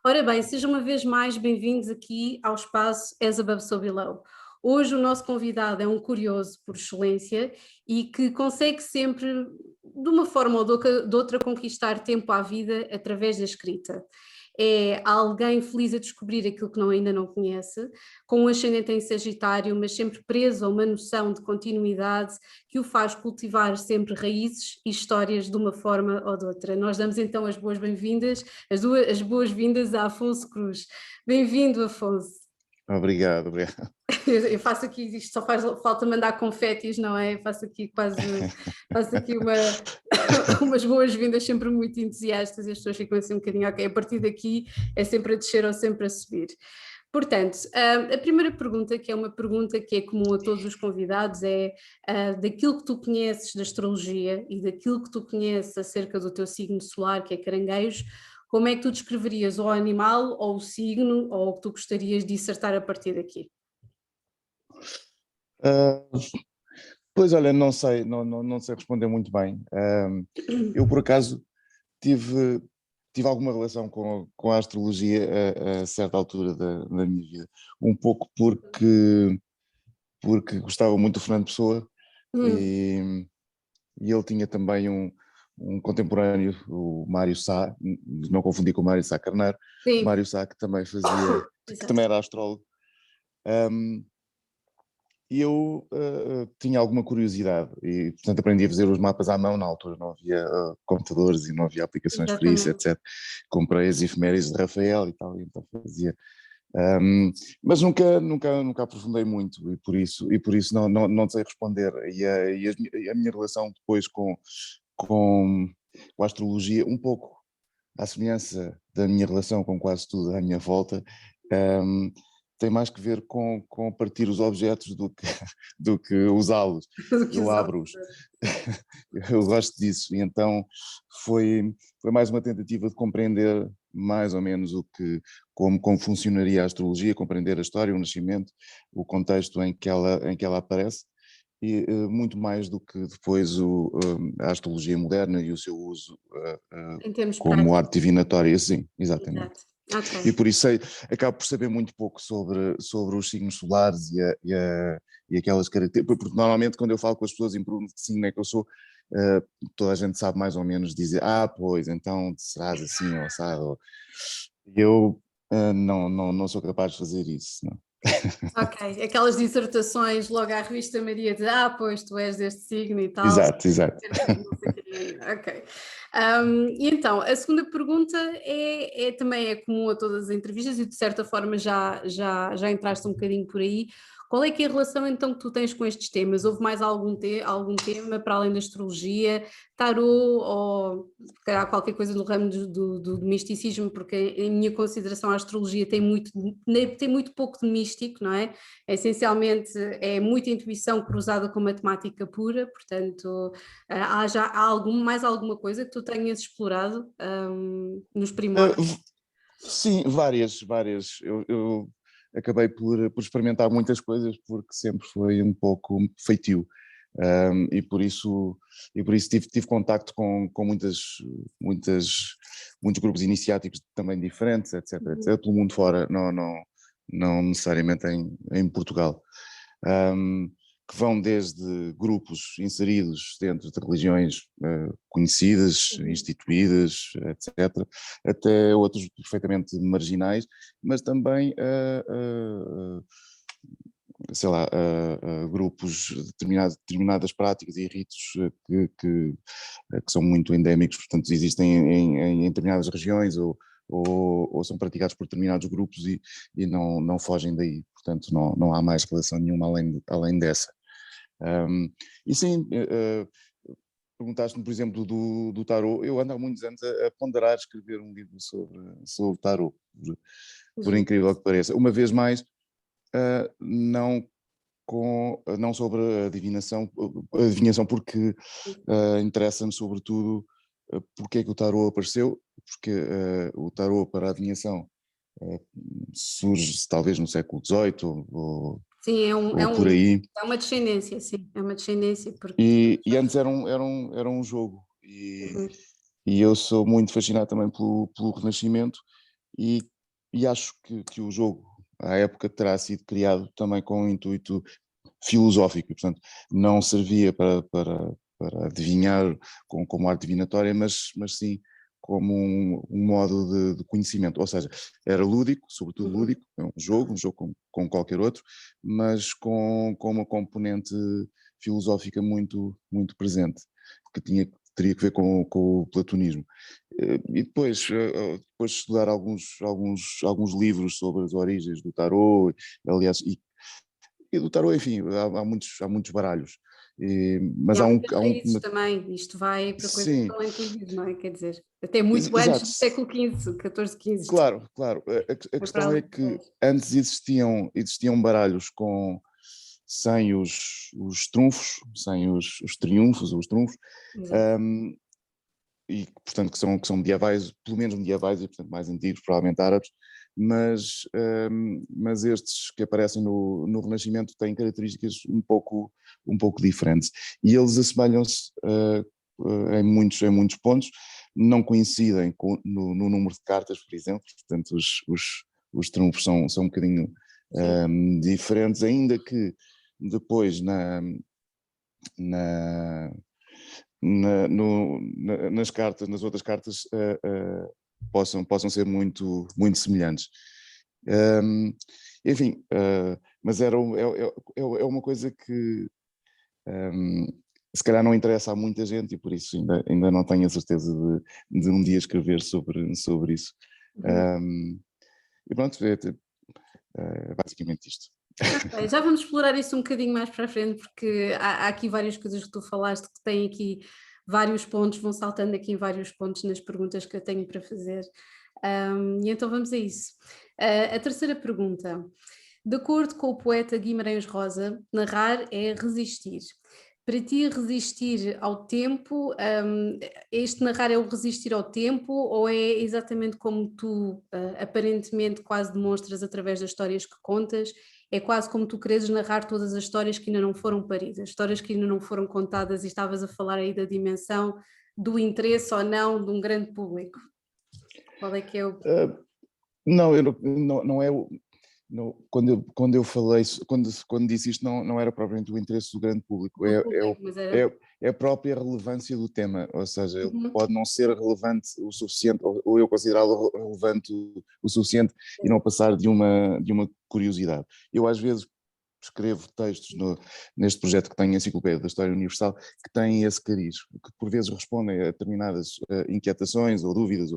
Ora bem, sejam uma vez mais bem-vindos aqui ao espaço As Above So Below. Hoje o nosso convidado é um curioso por excelência e que consegue sempre, de uma forma ou de outra, conquistar tempo à vida através da escrita. É alguém feliz a descobrir aquilo que ainda não conhece, com um ascendente em Sagitário, mas sempre preso a uma noção de continuidade que o faz cultivar sempre raízes e histórias de uma forma ou de outra. Nós damos então as boas-vindas, as boas-vindas a Afonso Cruz. Bem-vindo, Afonso. Obrigado, obrigado. Eu faço aqui, isto só faz falta mandar confetis, não é? Faço aqui umas boas-vindas sempre muito entusiastas e as pessoas ficam assim um bocadinho, ok, a partir daqui é sempre a descer ou sempre a subir. Portanto, a primeira pergunta, que é uma pergunta que é comum a todos os convidados, é daquilo que tu conheces da astrologia e daquilo que tu conheces acerca do teu signo solar, que é Caranguejo, como é que tu descreverias o animal ou o signo ou o que tu gostarias de dissertar a partir daqui? Ah, Pois olha, não sei, não sei responder muito bem. Eu por acaso tive, tive alguma relação com a astrologia a certa altura da minha vida, um pouco porque gostava muito do Fernando Pessoa Hum, e, e ele tinha também um contemporâneo, o Mário Sá, não confundi com o Mário Sá Carneiro, sim, Mário Sá que também fazia, que exato. também era astrólogo. E eu tinha alguma curiosidade e, portanto, aprendi a fazer os mapas à mão. Na altura não havia computadores e não havia aplicações para isso, Exatamente. etc. Comprei as efemérides de Rafael e tal, e então fazia. Um, mas nunca aprofundei muito e por isso não sei responder. E a minha relação depois com, com a astrologia, um pouco à semelhança da minha relação com quase tudo à minha volta, um, tem mais que ver com partir os objetos do que usá-los. Do que Eu usar. abro-os. Eu gosto disso. E então foi mais uma tentativa de compreender mais ou menos como funcionaria a astrologia, compreender a história, o nascimento, o contexto em que ela aparece, e muito mais do que depois a astrologia moderna e o seu uso Em termos como práticos. arte divinatória, sim, exatamente. Exato. Ok. E por isso acabo por saber muito pouco sobre os signos solares e aquelas características, porque normalmente quando eu falo com as pessoas e me perguntam que signo é que eu sou, toda a gente sabe mais ou menos dizer, pois, então serás assim ou assado. E eu não sou capaz de fazer isso, não. Ok. Aquelas dissertações logo à revista Maria de pois tu és deste signo e tal. Exato, exato. Não sei o quê. Ok. E então, a segunda pergunta também é comum a todas as entrevistas e de certa forma já entraste um bocadinho por aí. Qual é que é a relação então que tu tens com estes temas? Houve mais algum tema para além da astrologia, tarô ou se calhar qualquer coisa no ramo do misticismo? Porque em minha consideração a astrologia tem muito pouco de místico, não é? Essencialmente é muita intuição cruzada com matemática pura, portanto mais alguma coisa que tu tenhas explorado nos Uh, primórdios? v- sim, várias. Eu acabei por experimentar muitas coisas porque sempre foi um pouco feitio. E por isso tive contacto com muitos grupos iniciáticos também diferentes, etc, Uhum. etc, pelo mundo fora, não necessariamente em Portugal. Um, que vão desde grupos inseridos dentro de religiões conhecidas, Uhum. instituídas, etc., até outros perfeitamente marginais, mas também sei lá, grupos de determinadas práticas e ritos que são muito endémicos, portanto existem em determinadas regiões ou são praticados por determinados grupos e não fogem daí, portanto não há mais relação nenhuma além dessa. Um, e sim, perguntaste-me, por exemplo, do tarot. Eu ando há muitos anos a ponderar escrever um livro sobre tarot, por Giro. incrível que pareça. Uma vez mais, não não sobre a adivinhação porque interessa-me sobretudo porque é que o tarot apareceu, porque o tarot para a adivinhação uh, surge talvez no século XVIII Sim, ou por aí, é uma descendência, sim, é uma descendência, porque e antes era um jogo, uhum, e eu sou muito fascinado também pelo Renascimento, e, e acho que o jogo, à época, terá sido criado também com um intuito filosófico, portanto, não servia para adivinhar como arte divinatória, mas sim como um modo de conhecimento, ou seja, era lúdico, sobretudo lúdico, é um jogo como qualquer outro, mas com uma componente filosófica muito presente, que teria que ver com o platonismo. E depois de estudar alguns livros sobre as origens do tarot, aliás, e do tarot, enfim, há muitos baralhos. E Mas há há um, muitas há um. raízes também, isto vai para coisas Sim, tão antigas, não é? Quer dizer, até muito antes exato. do século XV, XIV, XV, isto Claro, claro. A vai para questão é ali. que antes existiam baralhos sem os trunfos, sem os triunfos, os trunfos, Exato. e portanto que são medievais, pelo menos medievais e portanto mais antigos, provavelmente árabes, mas estes que aparecem no Renascimento têm características um pouco diferentes e eles assemelham-se em muitos pontos, não coincidem no número de cartas, por exemplo, portanto os trunfos são um bocadinho Sim. diferentes, ainda que depois na, nas cartas, nas outras cartas, possam ser muito semelhantes. Um, Enfim, mas é uma coisa que se calhar não interessa a muita gente e por isso ainda não tenho a certeza de um dia escrever sobre isso. Uhum. E pronto, é basicamente isto. Ok, já vamos explorar isso um bocadinho mais para a frente, porque há aqui várias coisas que tu falaste que têm aqui vários pontos, vão saltando aqui em vários pontos nas perguntas que eu tenho para fazer. E então vamos a isso. A terceira pergunta. De acordo com o poeta Guimarães Rosa, narrar é resistir. Para ti, resistir ao tempo, este narrar é o resistir ao tempo ou é exatamente como tu aparentemente quase demonstras através das histórias que contas? É quase como tu queres narrar todas as histórias que ainda não foram paridas, histórias que ainda não foram contadas e estavas a falar aí da dimensão do interesse ou não de um grande público. Qual é que é o... Não, não é. Quando eu falei, quando disse isto, não era propriamente o interesse do grande público, do é público, mas era... a própria relevância do tema, ou seja, ele Uhum. pode não ser relevante o suficiente, ou eu considerá-lo relevante o suficiente e não passar de uma curiosidade. Eu às vezes escrevo textos neste projeto que tenho, a Enciclopédia da História Universal, que têm esse cariz, que por vezes respondem a determinadas inquietações ou dúvidas,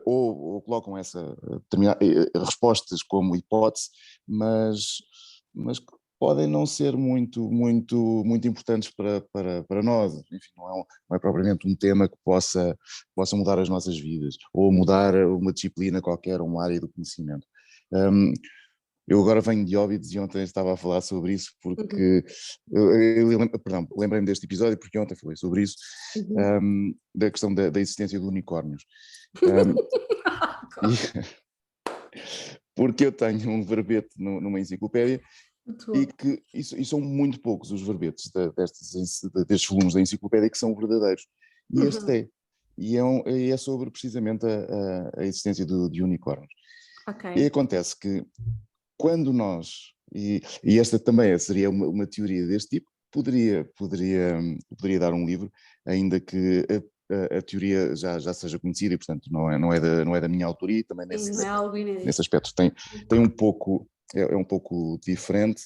ou colocam respostas como hipótese, mas que podem não ser muito importantes para nós. Enfim, não é propriamente um tema que possa mudar as nossas vidas, ou mudar uma disciplina qualquer, uma área do conhecimento. Eu agora venho de Óbidos e ontem estava a falar sobre isso Uhum. porque, perdão, lembrei-me deste episódio porque ontem falei sobre isso, Uhum. da questão da existência de unicórnios. Um, e, porque eu tenho um verbete numa enciclopédia Muito e bom. e são muito poucos os verbetes destes volumes da enciclopédia que são verdadeiros. E este Uhum. é. E é sobre precisamente a existência de unicórnios. Ok. E acontece que quando e esta também seria uma teoria deste tipo, poderia dar um livro, ainda que a teoria já seja conhecida e, portanto, não é da minha autoria, também Sim, nesse, não é algo nesse inédito. aspecto tem um pouco, é um pouco diferente,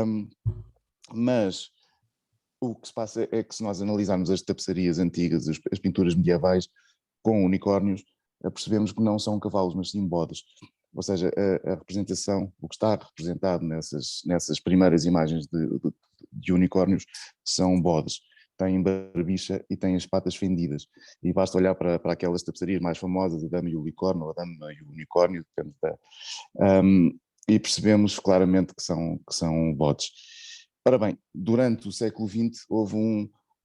um, mas o que se passa é que se nós analisarmos as tapeçarias antigas, as pinturas medievais com unicórnios, percebemos que não são cavalos, mas sim bodes. Ou seja, a representação, o que está representado nessas primeiras imagens de unicórnios são bodes. Têm barbicha e têm as patas fendidas. E basta olhar para aquelas tapeçarias mais famosas, a Dama e o Unicórnio, ou a Dama e o Unicórnio, depende e percebemos claramente que são bodes. Ora bem, durante o século XX houve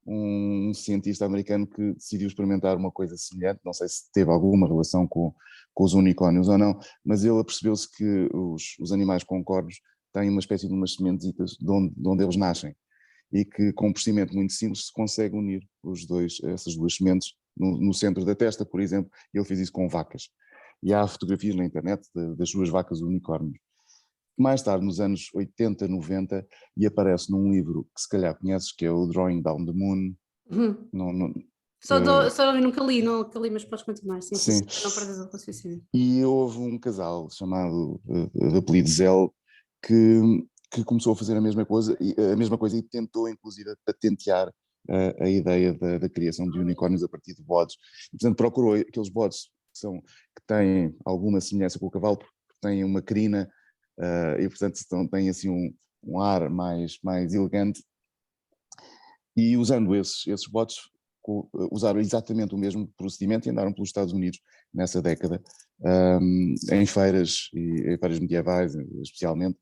um cientista americano que decidiu experimentar uma coisa semelhante, não sei se teve alguma relação com os unicórnios ou não, mas ele apercebeu-se que os animais com cornos têm uma espécie de umas sementes de onde eles nascem e que com um procedimento muito simples se consegue unir essas duas sementes no centro da testa, por exemplo, e ele fez isso com vacas. e há fotografias na internet das suas vacas unicórnios. Mais tarde, nos anos 80, 90, e aparece num livro que se calhar conheces, que é o Drawing Down the Moon. Uhum. Não, Só nunca li, mas podes continuar, sim, sim. não perdes o raciocínio. E houve um casal chamado, de apelido Zell, que começou a fazer a mesma coisa e tentou inclusive patentear a ideia da criação de unicórnios a partir de bodes. E, portanto, procurou aqueles bodes que têm alguma semelhança com o cavalo, porque têm uma crina e, portanto, têm assim um ar mais elegante. E usando esses bodes, usaram exatamente o mesmo procedimento e andaram pelos Estados Unidos nessa década, em feiras medievais, especialmente,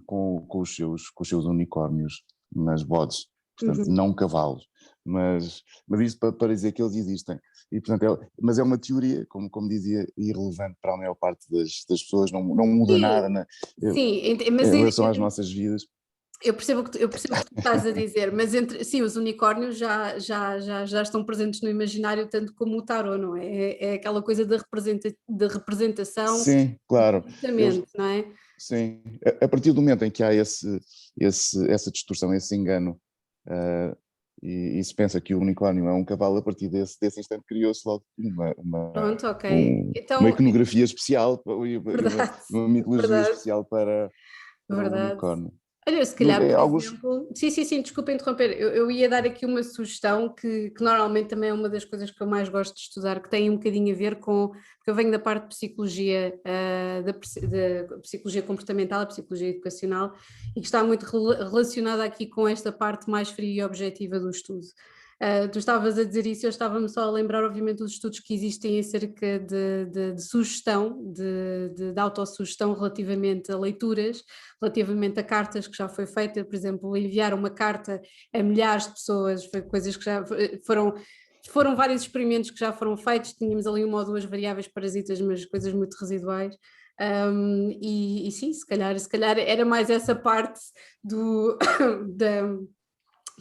com os seus unicórnios nas bodes, portanto, não cavalos, mas isto para dizer que eles existem. E, portanto, mas é uma teoria, como dizia, irrelevante para a maior parte das pessoas, não muda nada Sim, em relação às nossas vidas. Eu percebo o que tu estás a dizer, mas sim, os unicórnios já estão presentes no imaginário tanto como o tarô, não é? É aquela coisa da representação, sim, claro. Não é? Sim, a partir do momento em que há essa distorção, esse engano, e se pensa que o unicórnio é um cavalo, a partir desse instante criou-se logo Pronto, ok. uma iconografia especial, Verdade, uma mitologia verdade. especial para o Verdade. unicórnio. Olha, se calhar, por Alguns... exemplo, sim, desculpa interromper, eu ia dar aqui uma sugestão que normalmente também é uma das coisas que eu mais gosto de estudar, que tem um bocadinho a ver com, porque eu venho da parte de psicologia, da psicologia comportamental, a psicologia educacional, e que está muito relacionada aqui com esta parte mais fria e objetiva do estudo. Tu estavas a dizer isso, eu estava-me só a lembrar, obviamente, dos estudos que existem acerca de sugestão, de autossugestão relativamente a leituras, relativamente a cartas que já foi feita, por exemplo, enviar uma carta a milhares de pessoas, foi coisas que já foram vários experimentos que já foram feitos, tínhamos ali uma ou duas variáveis parasitas, mas coisas muito residuais. E sim, se calhar era mais essa parte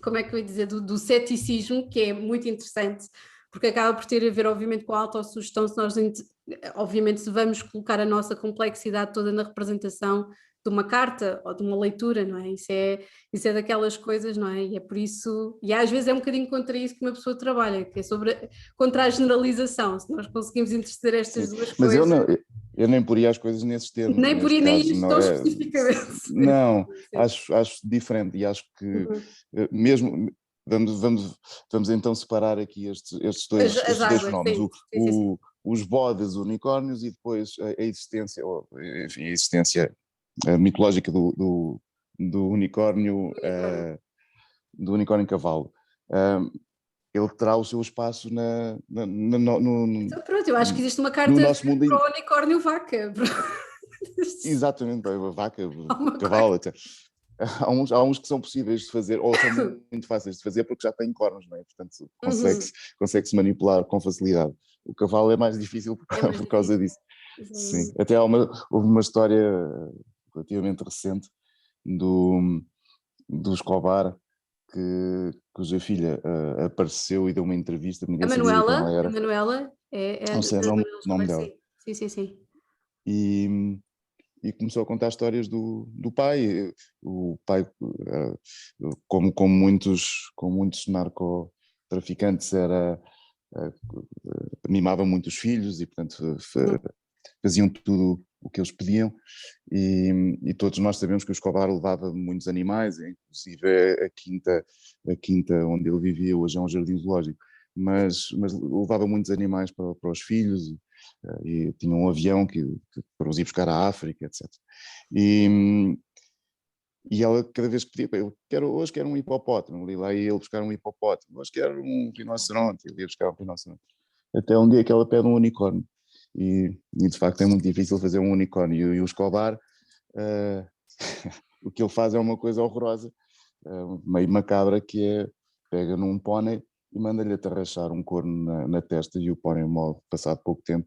como é que eu ia dizer, do ceticismo, que é muito interessante, porque acaba por ter a ver, obviamente, com a autossugestão, se nós, obviamente, se vamos colocar a nossa complexidade toda na representação de uma carta ou de uma leitura, não é? Isso é daquelas coisas, não é? E é por isso, e às vezes é um bocadinho contra isso que uma pessoa trabalha, que é contra a generalização, se nós conseguimos interceder estas duas mas coisas. Eu nem poria as coisas nesses termos, Nem por aí, nem caso, isto não tão é? especificamente. Não, acho diferente e acho que mesmo vamos então separar aqui estes dois fenómenos, sim. Os bodes, unicórnios e depois a existência, enfim, a existência mitológica do unicórnio, do unicórnio cavalo. Ele terá o seu espaço Então pronto, eu acho que existe uma no carta nosso mundo. para o unicórnio vaca. Exatamente, a vaca, o cavalo, etc. Há uns que são possíveis de fazer, ou são muito fáceis de fazer porque já têm cornos, não é? Portanto, consegue-se manipular com facilidade. O cavalo é mais difícil por causa disso. Sim. Até houve uma história relativamente recente do Escobar, cuja filha apareceu e deu uma entrevista, ninguém sabia quem ela era. A Manuela Não sei o nome dela. Sim. E começou a contar histórias do pai. O pai, como muitos narcotraficantes, mimava muito os filhos e, portanto, faziam tudo o que eles pediam, e todos nós sabemos que o Escobar levava muitos animais, inclusive a quinta onde ele vivia hoje é um jardim zoológico, mas levava muitos animais para os filhos, e tinha um avião para os ir buscar à África, etc. E ela, cada vez que pedia, hoje quero um hipopótamo, lá ia ele buscar um hipopótamo, hoje quero um rinoceronte, ele ia buscar um rinoceronte. Até um dia que ela pede um unicórnio. E de facto é muito difícil fazer um unicórnio. E o Escobar, o que ele faz é uma coisa horrorosa, meio macabra, que é, pega num pónei e manda-lhe atarrachar um corno na testa, e o pónei morre passado pouco tempo,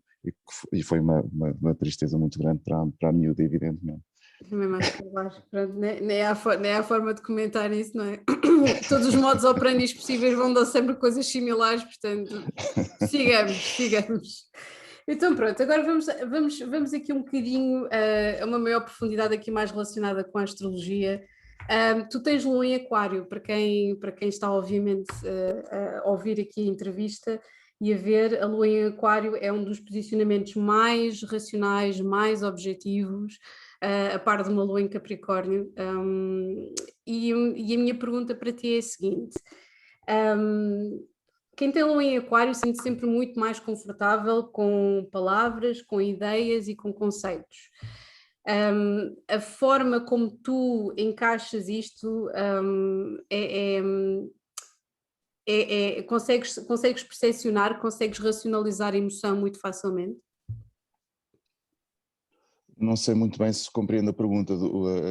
e foi uma tristeza muito grande para a miúda, evidentemente. Nem é a forma de comentar isso, não é? Todos os modos operandi possíveis vão dar sempre coisas similares, portanto, sigamos. Então pronto, agora vamos aqui um bocadinho a uma maior profundidade aqui mais relacionada com a astrologia. Tu tens Lua em Aquário, para quem está obviamente a ouvir aqui a entrevista e a ver, a Lua em Aquário é um dos posicionamentos mais racionais, mais objetivos, a par de uma Lua em Capricórnio. E a minha pergunta para ti é a seguinte. Quem tem Lua em Aquário sente -se sempre muito mais confortável com palavras, com ideias e com conceitos. A forma como tu encaixas isto consegues percepcionar, consegues racionalizar a emoção muito facilmente? Não sei muito bem se compreendo a pergunta,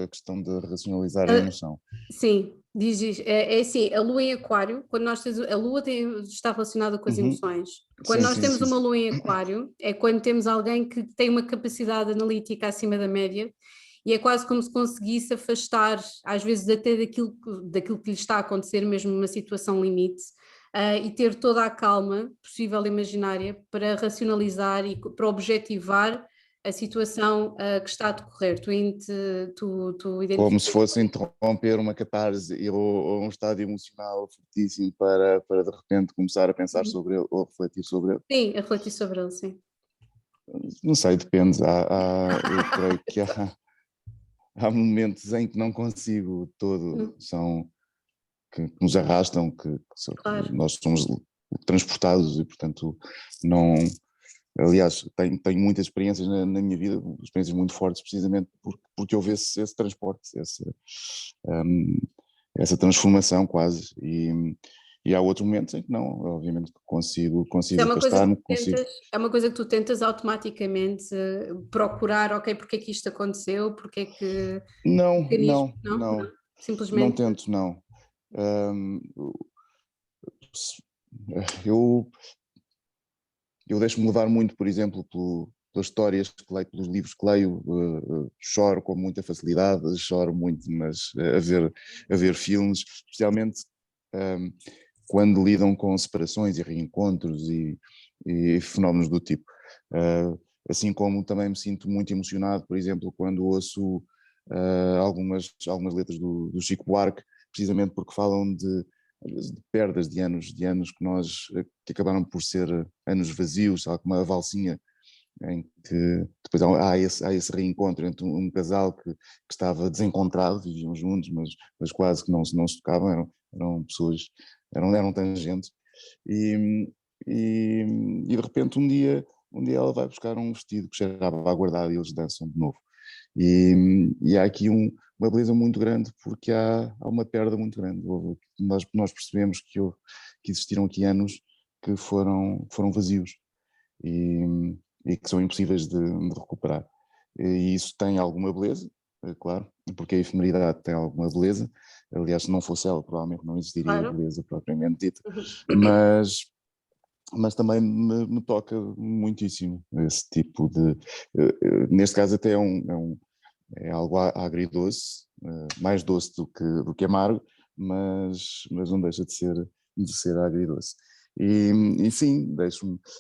a questão de racionalizar a Ah, emoção. sim, diz, é assim, a lua em aquário, quando nós temos, a lua está relacionada com as Uhum. emoções. Quando Sim, nós sim, temos sim, uma sim. lua em aquário, é quando temos alguém que tem uma capacidade analítica acima da média e é quase como se conseguisse afastar, às vezes até daquilo que lhe está a acontecer, mesmo numa situação limite, e ter toda a calma possível e imaginária para racionalizar e para objetivar a situação que está a decorrer. Tu Como se identificas. fosse interromper uma catarse ou um estado emocional fortíssimo para de repente começar a pensar sobre ele ou refletir sobre ele. Sim, a refletir sobre ele, sim. Não sei, depende. Eu creio que há momentos em que não consigo todo, que nos arrastam, que Claro, nós somos transportados e, portanto, não. Aliás, tenho muitas experiências na minha vida, experiências muito fortes, precisamente porque houve esse transporte, essa transformação quase. E há outros momentos em que não, obviamente que consigo isso é uma coisa que afastar-me, tu consigo. tentas, é uma coisa que tu tentas automaticamente procurar, ok, porque é que isto aconteceu, porque é que Não, mecanismo, não, não? Não, não, não simplesmente, tento, não. Hum, eu, eu deixo-me levar muito, por exemplo, pelas histórias que leio, pelos livros que leio, choro com muita facilidade, choro muito, mas a ver filmes, especialmente quando lidam com separações e reencontros e fenómenos do tipo. Assim como também me sinto muito emocionado, por exemplo, quando ouço algumas letras do Chico Buarque, precisamente porque falam às vezes de perdas de anos que que acabaram por ser anos vazios, tal como a valsinha, em que depois há esse reencontro entre um casal que estava desencontrado, viviam juntos, mas quase que não se tocavam, eram pessoas, eram tangentes, e, e de repente um dia ela vai buscar um vestido que cheirava a guardado e eles dançam de novo. E há aqui uma beleza muito grande porque há uma perda muito grande. Nós percebemos que existiram aqui anos que foram vazios e, e que são impossíveis de recuperar. E isso tem alguma beleza, claro, porque a efemeridade tem alguma beleza. Aliás, se não fosse ela, provavelmente não existiria claro. beleza propriamente dita, Uhum. mas, mas também me toca muitíssimo esse tipo de. Neste caso, até é algo agridoce, mais doce do que amargo, mas não deixa de ser agridoce. E sim,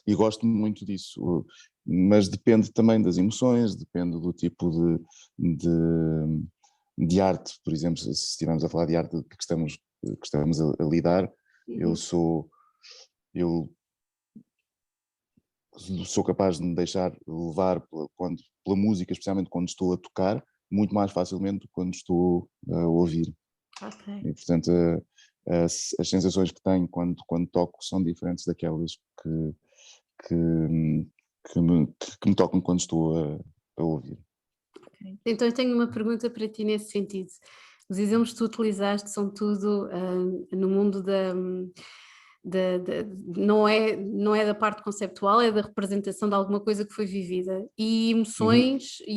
e gosto muito disso, mas depende também das emoções, depende do tipo de arte, por exemplo, se estivermos a falar de arte que estamos a lidar, eu Uhum. sou, eu sou capaz de me deixar levar pela música, especialmente quando estou a tocar, muito mais facilmente do que quando estou a ouvir. Ok. E, portanto, as sensações que tenho quando toco são diferentes daquelas que, que me tocam quando estou a ouvir. Então eu tenho uma pergunta para ti nesse sentido. Os exemplos que tu utilizaste são tudo no mundo não é da parte conceptual, é da representação de alguma coisa que foi vivida. Uhum. E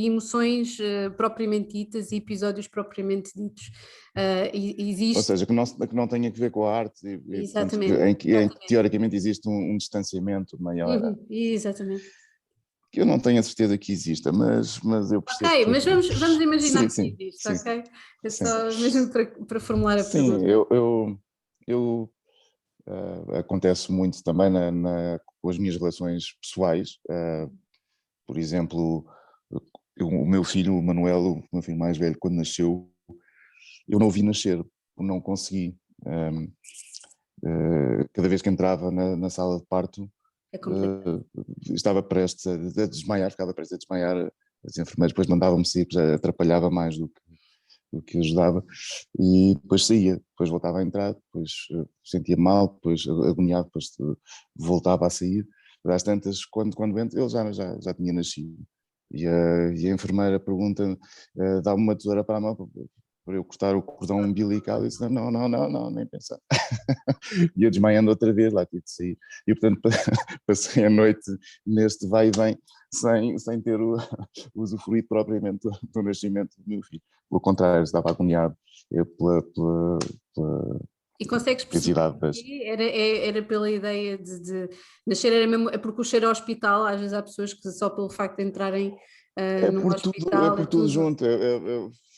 emoções propriamente ditas e episódios propriamente ditos. Ou Existe, seja, que não tenha a ver com a arte portanto, exatamente, em que exatamente. teoricamente existe um distanciamento maior, Uhum, exatamente. que eu não tenho a certeza que exista, mas eu Ok, percebo mas perfeitamente. vamos imaginar Sim, que sim, existe, sim, ok? É sim. só mesmo para formular a Sim, pergunta. acontece muito também com as minhas relações pessoais. Por exemplo, o meu filho, o Manuel, o meu filho mais velho, quando nasceu, eu não o vi nascer, não consegui. Cada vez que entrava na sala de parto, É complicado. estava prestes a desmaiar, ficava prestes a desmaiar. As enfermeiras depois mandavam-me sair, atrapalhava mais do que ajudava, e depois saía, depois voltava a entrar, depois sentia mal, depois agoniado, depois voltava a sair. Às tantas, quando entro, ele já tinha nascido. E a enfermeira pergunta, dá-me uma tesoura para a mão para eu cortar o cordão umbilical, e disse, não, nem pensar. Ia desmaiando outra vez, lá tive de sair. E portanto passei a noite neste vai e vem, sem ter usufruído propriamente do nascimento do meu filho. Pelo contrário, estava agoniado pela E consegues perceber intensidade das... que era pela ideia de nascer, era mesmo, é porque o cheiro ao hospital, às vezes há pessoas que só pelo facto de entrarem num É hospital, é por tudo tudo. junto.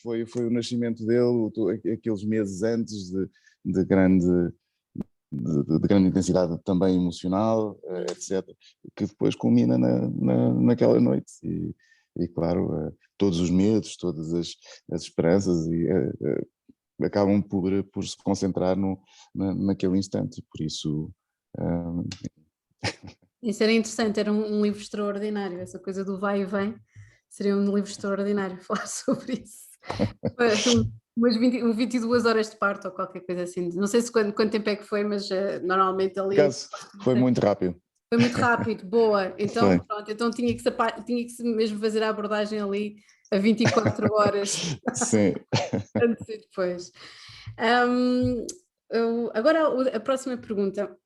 Foi o nascimento dele, aqueles meses antes de grande, de grande intensidade também emocional, etc., que depois culmina naquela noite. E claro, todos os medos, todas as esperanças acabam por se concentrar naquele instante. Por isso. Isso era interessante, era um livro extraordinário, essa coisa do vai e vem, seria um livro extraordinário falar sobre isso. Umas 22 horas de parto ou qualquer coisa assim. Não sei se quanto tempo é que foi, mas normalmente Por ali. acaso, foi muito rápido. Foi muito rápido, boa. Então, Foi. pronto, então tinha que mesmo fazer a abordagem ali a 24 horas Sim. antes e depois. Agora a próxima pergunta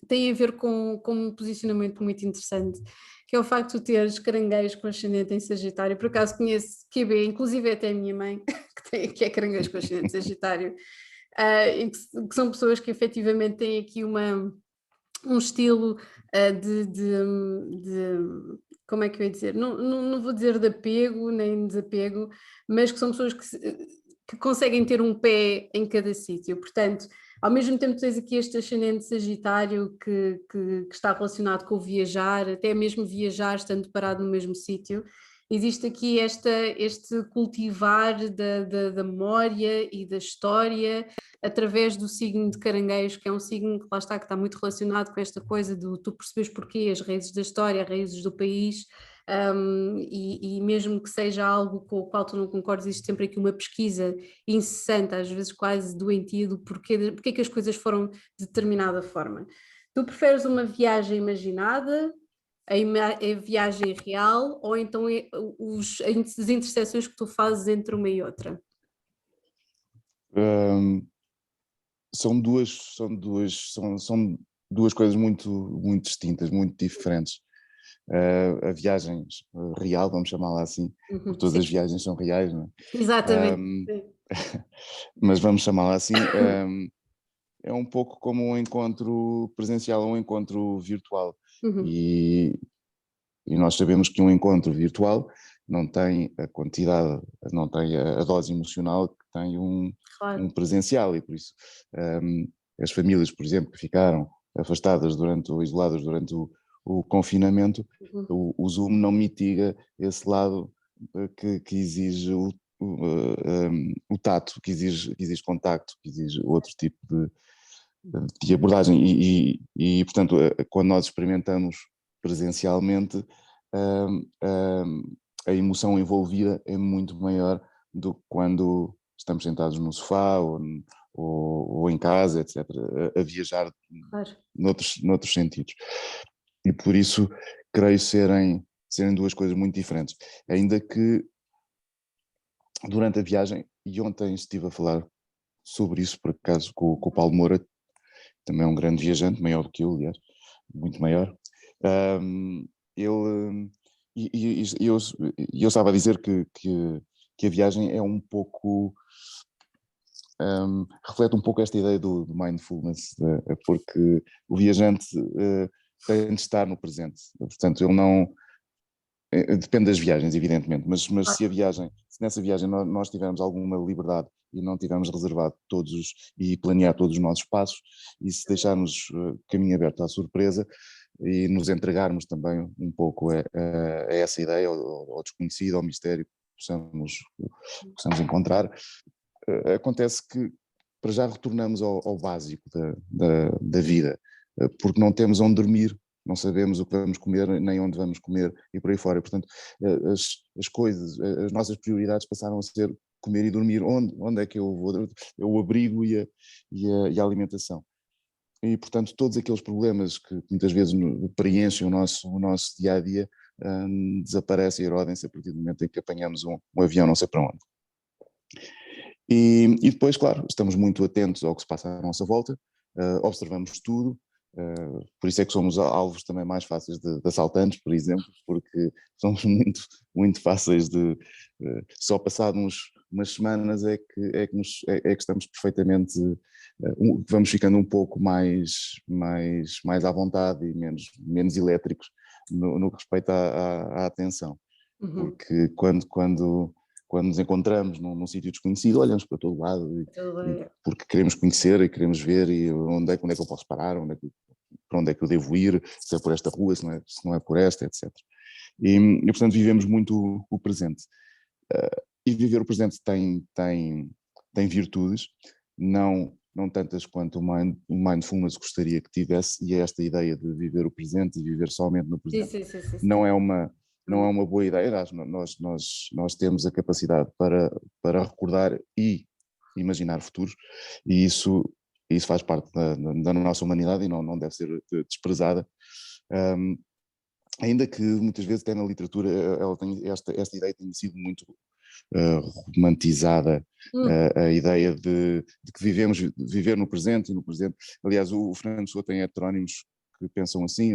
tem a ver com um posicionamento muito interessante, que é o facto de teres caranguejos com ascendente em Sagitário. Por acaso conheço QB, inclusive até a minha mãe, que é caranguejo com ascendente em Sagitário, e que são pessoas que efetivamente têm aqui um estilo como é que eu ia dizer? Não vou dizer de apego nem desapego, mas que são pessoas que conseguem ter um pé em cada sítio. Portanto, ao mesmo tempo tens aqui este ascendente Sagitário que está relacionado com o viajar, até mesmo viajar estando parado no mesmo sítio. Existe aqui este cultivar da memória e da história através do signo de Caranguejo, que é um signo que lá está, que está muito relacionado com esta coisa de tu perceberes porquê, as raízes da história, as raízes do país, e mesmo que seja algo com o qual tu não concordes, existe sempre aqui uma pesquisa incessante, às vezes quase doentia, do porquê que as coisas foram de determinada forma. Tu preferes uma viagem imaginada, a viagem real, ou então as interseções que tu fazes entre uma e outra? Um, são duas coisas muito distintas, muito diferentes. A viagem real, vamos chamá-la assim, porque todas Sim, as viagens são reais, não é? exatamente. Mas vamos chamá-la assim, é um pouco como um encontro presencial ou um encontro virtual. Uhum. E, e nós sabemos que um encontro virtual não tem a quantidade, não tem a dose emocional que tem Claro. um presencial, e por isso as famílias, por exemplo, que ficaram afastadas ou isoladas durante o confinamento, Uhum. o Zoom não mitiga esse lado que exige o tato, que exige contacto, que exige outro tipo de abordagem portanto, quando nós experimentamos presencialmente, a emoção envolvida é muito maior do que quando estamos sentados no sofá ou em casa, etc., a viajar Claro. noutros sentidos. E por isso creio serem duas coisas muito diferentes. Ainda que durante a viagem, e ontem estive a falar sobre isso por acaso com o Paulo Moura, também é um grande viajante, maior do que eu, aliás, muito maior. Ele, eu estava a dizer que a viagem é um pouco, reflete um pouco esta ideia do mindfulness, porque o viajante tem de estar no presente, portanto ele não, depende das viagens, evidentemente, mas se nessa viagem nós tivermos alguma liberdade e não tivermos reservado e planear todos os nossos passos, e se deixarmos caminho aberto à surpresa, e nos entregarmos também um pouco a essa ideia, ao desconhecido, ao mistério que possamos encontrar. Acontece que para já retornamos ao básico da vida, porque não temos onde dormir, não sabemos o que vamos comer, nem onde vamos comer e por aí fora. Portanto, as coisas, as nossas prioridades passaram a ser comer e dormir. Onde é que eu vou? É o abrigo e a alimentação. E, portanto, todos aqueles problemas que muitas vezes preenchem o nosso dia-a-dia desaparecem e erodem-se a partir do momento em que apanhamos um avião não sei para onde. E depois, claro, estamos muito atentos ao que se passa à nossa volta, observamos tudo, por isso é que somos alvos também mais fáceis de assaltantes, por exemplo, porque somos muito, muito fáceis de... só passado umas semanas é que estamos perfeitamente... vamos ficando um pouco mais à vontade e menos elétricos no que respeita à atenção. Porque quando nos encontramos num sítio desconhecido, olhamos para todo lado, porque queremos conhecer e queremos ver e onde é que eu posso parar, para onde é que eu devo ir, se é por esta rua, se não é por esta, etc. E portanto vivemos muito o presente. E viver o presente tem virtudes, não tantas quanto o mindfulness gostaria que tivesse, e é esta ideia de viver o presente e viver somente no presente. Sim. Não é uma boa ideia. Nós temos a capacidade para recordar e imaginar futuros, e isso faz parte da nossa humanidade e não deve ser desprezada. Ainda que muitas vezes até na literatura ela tem esta ideia tem sido muito romantizada, a ideia de que viver no presente e no presente. Aliás, o Fernando Pessoa tem heterónimos que pensam assim,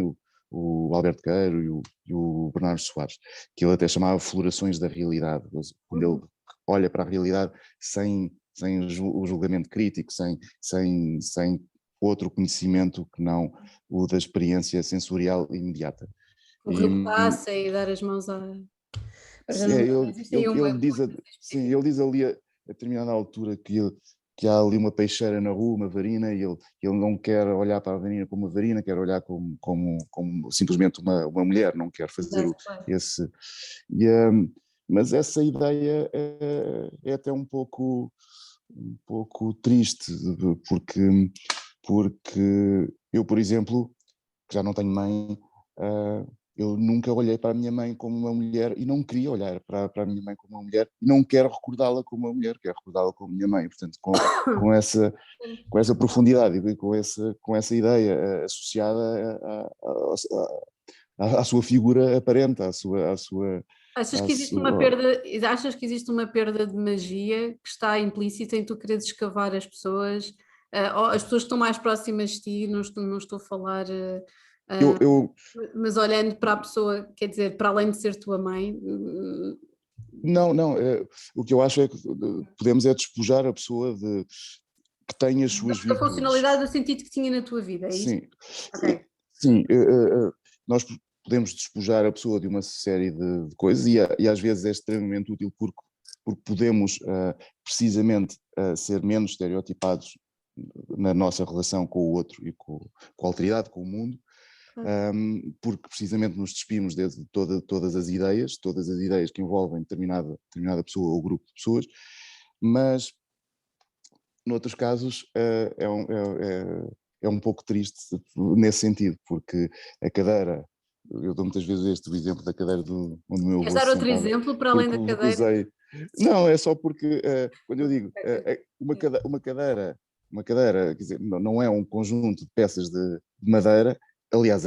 o Alberto Queiro e o Bernardo Soares, que ele até chamava florações da realidade, quando ele olha para a realidade sem o julgamento crítico, sem outro conhecimento que não o da experiência sensorial imediata. O repasse e dar as mãos a... Ele diz ali a determinada altura que há ali uma peixeira na rua, uma varina, e ele não quer olhar para a varina como uma varina, quer olhar como simplesmente uma mulher, não quer fazer esse... Mas essa ideia é até um pouco triste, porque eu, por exemplo, que já não tenho mãe, eu nunca olhei para a minha mãe como uma mulher e não queria olhar para a minha mãe como uma mulher e não quero recordá-la como uma mulher, quero recordá-la como minha mãe. Portanto, com essa profundidade e com essa ideia associada à sua figura aparente, à sua... Achas que existe uma perda de magia que está implícita em tu quereres escavar as pessoas, ou as pessoas que estão mais próximas de ti, não estou a falar... Mas olhando para a pessoa, quer dizer, para além de ser tua mãe... Não, o que eu acho é que podemos despojar a pessoa que tem as suas virtudes. A funcionalidade do sentido que tinha na tua vida, é isso? Sim, okay. Sim, nós podemos despojar a pessoa de uma série de coisas e às vezes é extremamente útil porque podemos precisamente ser menos estereotipados na nossa relação com o outro e com a alteridade, com o mundo, porque precisamente nos despimos de todas as ideias que envolvem determinada pessoa ou grupo de pessoas, mas noutros casos é um pouco triste nesse sentido, porque a cadeira, eu dou muitas vezes este exemplo da cadeira onde o meu avô se sentava. Queres dar outro exemplo para além da cadeira? Não, é só porque quando eu digo uma cadeira, quer dizer, não é um conjunto de peças de madeira, aliás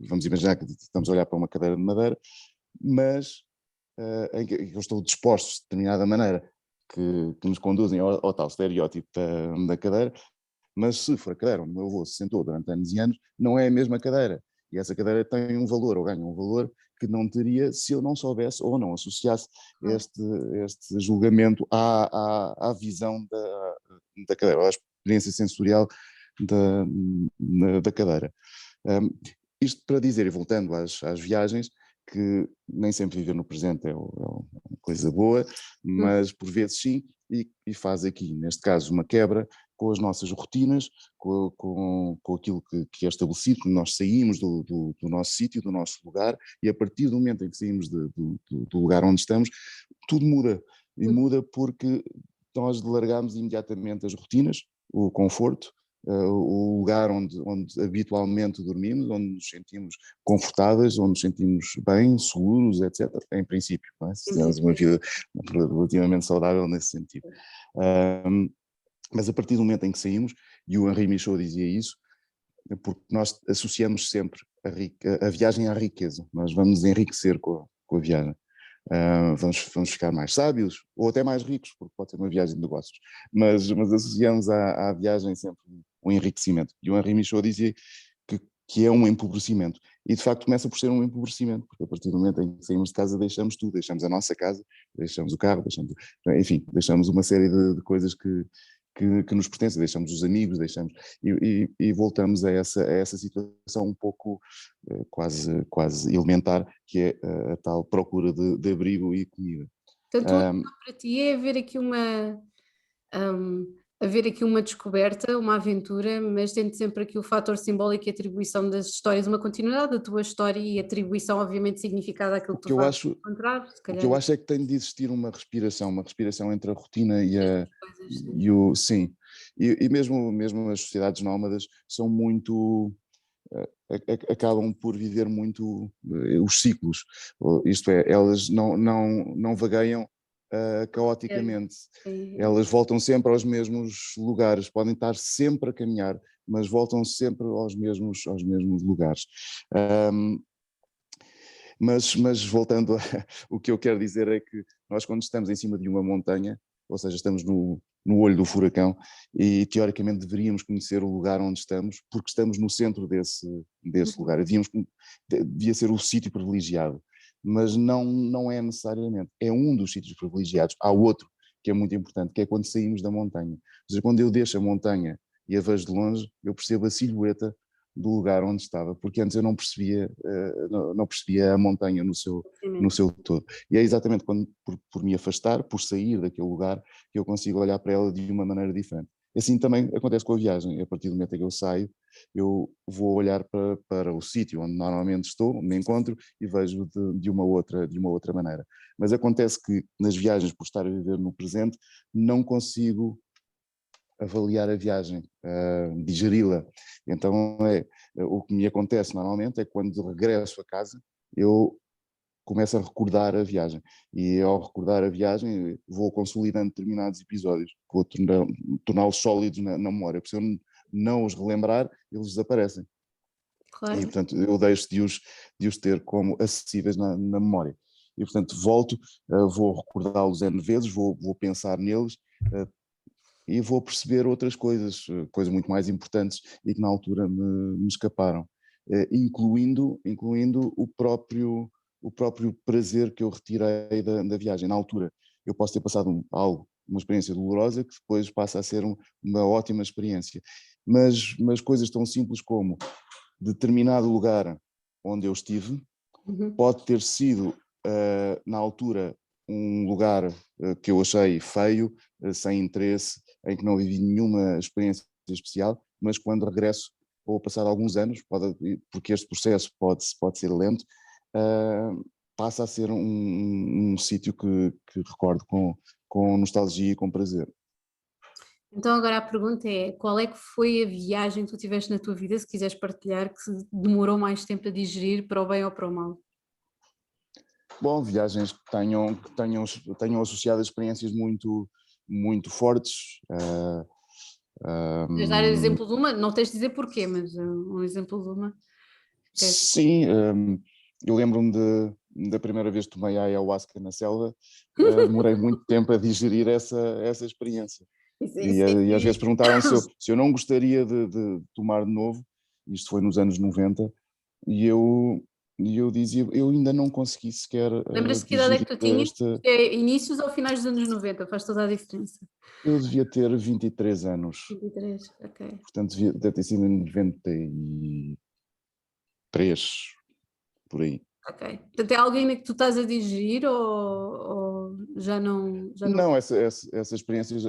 vamos imaginar que estamos a olhar para uma cadeira de madeira, mas em que eu estou dispostos de determinada maneira que nos conduzem ao tal estereótipo da cadeira, mas se for a cadeira onde o meu avô se sentou durante anos e anos, não é a mesma cadeira, e essa cadeira tem um valor, ou ganha um valor que não teria se eu não soubesse ou não associasse este julgamento à visão da cadeira, à experiência sensorial da cadeira. Isto para dizer, e voltando às viagens, que nem sempre viver no presente é uma coisa boa, mas por vezes sim, e faz aqui, neste caso, uma quebra com as nossas rotinas, com aquilo que é estabelecido, que nós saímos do nosso sítio, do nosso lugar, e a partir do momento em que saímos do lugar onde estamos, tudo muda. E muda porque nós largamos imediatamente as rotinas, o conforto, o lugar onde habitualmente dormimos, onde nos sentimos confortáveis, onde nos sentimos bem, seguros, etc. Em princípio, não é? Se temos uma vida relativamente saudável nesse sentido. Mas a partir do momento em que saímos, e o Henri Michaud dizia isso, porque nós associamos sempre a viagem à riqueza, nós vamos enriquecer com a viagem. Vamos ficar mais sábios ou até mais ricos, porque pode ser uma viagem de negócios, mas associamos à viagem sempre um enriquecimento. E o Henri Michaud dizia que é um empobrecimento, e de facto começa por ser um empobrecimento, porque a partir do momento em que saímos de casa deixamos tudo, deixamos a nossa casa, deixamos o carro, enfim, deixamos uma série de coisas que nos pertencem, deixamos os amigos, e voltamos a essa situação um pouco quase elementar, que é a tal procura de abrigo e comida. Portanto, para ti é haver aqui uma descoberta, uma aventura, mas tendo sempre aqui o fator simbólico e atribuição das histórias, uma continuidade da tua história e atribuição, obviamente, significada àquilo que tu vais encontrar, se O calhar. que eu acho é que tem de existir uma respiração entre a rotina sim. E mesmo as sociedades nómadas são muito, acabam por viver muito os ciclos, isto é, elas não vagueiam caoticamente, elas voltam sempre aos mesmos lugares, podem estar sempre a caminhar, mas voltam sempre aos mesmos lugares. Mas voltando, o que eu quero dizer é que nós, quando estamos em cima de uma montanha, ou seja, estamos no olho do furacão, e teoricamente deveríamos conhecer o lugar onde estamos, porque estamos no centro desse lugar, devia ser o sítio privilegiado, mas não é necessariamente, é um dos sítios privilegiados. Há outro que é muito importante, que é quando saímos da montanha. Ou seja, quando eu deixo a montanha e a vejo de longe, eu percebo a silhueta do lugar onde estava, porque antes eu não percebia a montanha no seu todo. E é exatamente por me afastar, por sair daquele lugar, que eu consigo olhar para ela de uma maneira diferente. Assim também acontece com a viagem. A partir do momento em que eu saio, eu vou olhar para o sítio onde normalmente estou, me encontro, e vejo de uma outra maneira. Mas acontece que nas viagens, por estar a viver no presente, não consigo avaliar a viagem, digeri-la. Então o que me acontece normalmente é que, quando regresso a casa, eu começo a recordar a viagem, e ao recordar a viagem vou consolidando determinados episódios, vou torná-los sólidos na memória, porque se eu não os relembrar, eles desaparecem. Claro. E portanto eu deixo de os ter como acessíveis na memória. E portanto volto, vou recordá-los N vezes, vou pensar neles, e vou perceber outras coisas muito mais importantes e que na altura me escaparam, incluindo o próprio prazer que eu retirei da viagem. Na altura eu posso ter passado uma experiência dolorosa, que depois passa a ser uma ótima experiência, mas coisas tão simples como determinado lugar onde eu estive pode ter sido, na altura, um lugar que eu achei feio, sem interesse, em que não vivi nenhuma experiência especial, mas quando regresso, ou passado alguns anos, porque este processo pode ser lento, passa a ser um sítio que recordo com nostalgia e com prazer. Então agora a pergunta é: qual é que foi a viagem que tu tiveste na tua vida, se quiseres partilhar, que demorou mais tempo a digerir, para o bem ou para o mal? Bom, viagens que tenham associado a experiências muito, muito fortes. Queres dar exemplo de uma? Não tens de dizer porquê, mas um exemplo de uma. Sim, eu lembro-me da primeira vez que tomei ayahuasca na selva, demorei muito tempo a digerir essa experiência. E às vezes perguntaram se eu não gostaria de tomar de novo. Isto foi nos anos 90, e eu dizia, eu ainda não consegui sequer Lembras-te de que idade é digerir que tu tinhas? esta. É inícios ou finais dos anos 90, faz toda a diferença. Eu devia ter 23 anos, 23, ok. portanto deve ter sido em 93, por aí. Ok. Portanto, é alguém que tu estás a digerir ou já não. Não, essas experiências,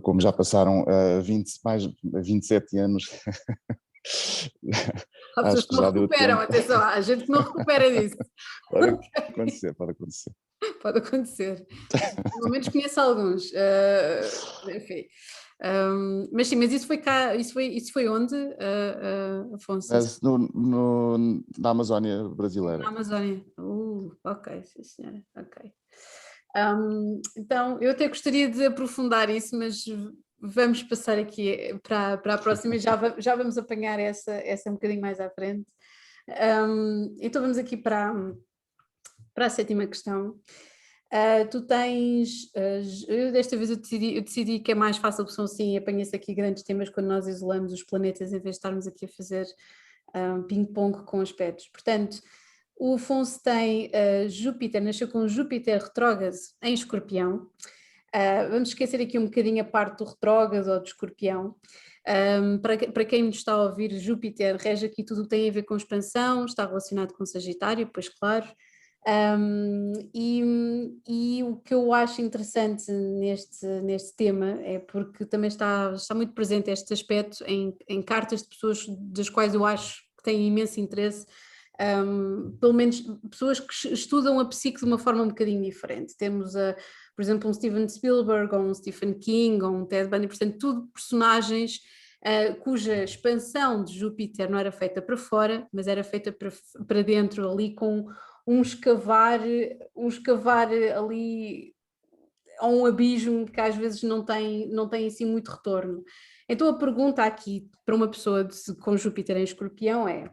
como já passaram 27 anos, Há pessoas acho que que não já deu recuperam, tempo. atenção, há gente que não recupera disso. Pode acontecer, pode acontecer. Pode acontecer. Pelo menos conheço alguns. Enfim. Mas sim, mas isso foi cá, isso foi onde, Afonso? Mas na Amazónia brasileira. Na Amazónia. Ok, sim senhora, ok. Então, eu até gostaria de aprofundar isso, mas vamos passar aqui para a próxima e já vamos apanhar essa um bocadinho mais à frente. Então vamos aqui para a sétima questão. Tu tens, eu desta vez eu decidi que é mais fácil, porque são assim, apanha-se aqui grandes temas quando nós isolamos os planetas em vez de estarmos aqui a fazer ping-pong com aspectos. Portanto, o Afonso tem Júpiter, nasceu com Júpiter retrógrado em Escorpião. Vamos esquecer aqui um bocadinho a parte do retrógrado ou do Escorpião. Para quem nos está a ouvir, Júpiter rege aqui tudo o que tem a ver com expansão, está relacionado com Sagitário, pois claro. E o que eu acho interessante neste tema é porque também está muito presente este aspecto em cartas de pessoas das quais eu acho que têm imenso interesse, pelo menos pessoas que estudam a psique de uma forma um bocadinho diferente. Temos, por exemplo, um Steven Spielberg, ou um Stephen King, ou um Ted Bundy, portanto, tudo personagens cuja expansão de Júpiter não era feita para fora, mas era feita para dentro, ali com um escavar ali a um abismo que às vezes não tem assim muito retorno. Então a pergunta aqui para uma pessoa com Júpiter em Escorpião é: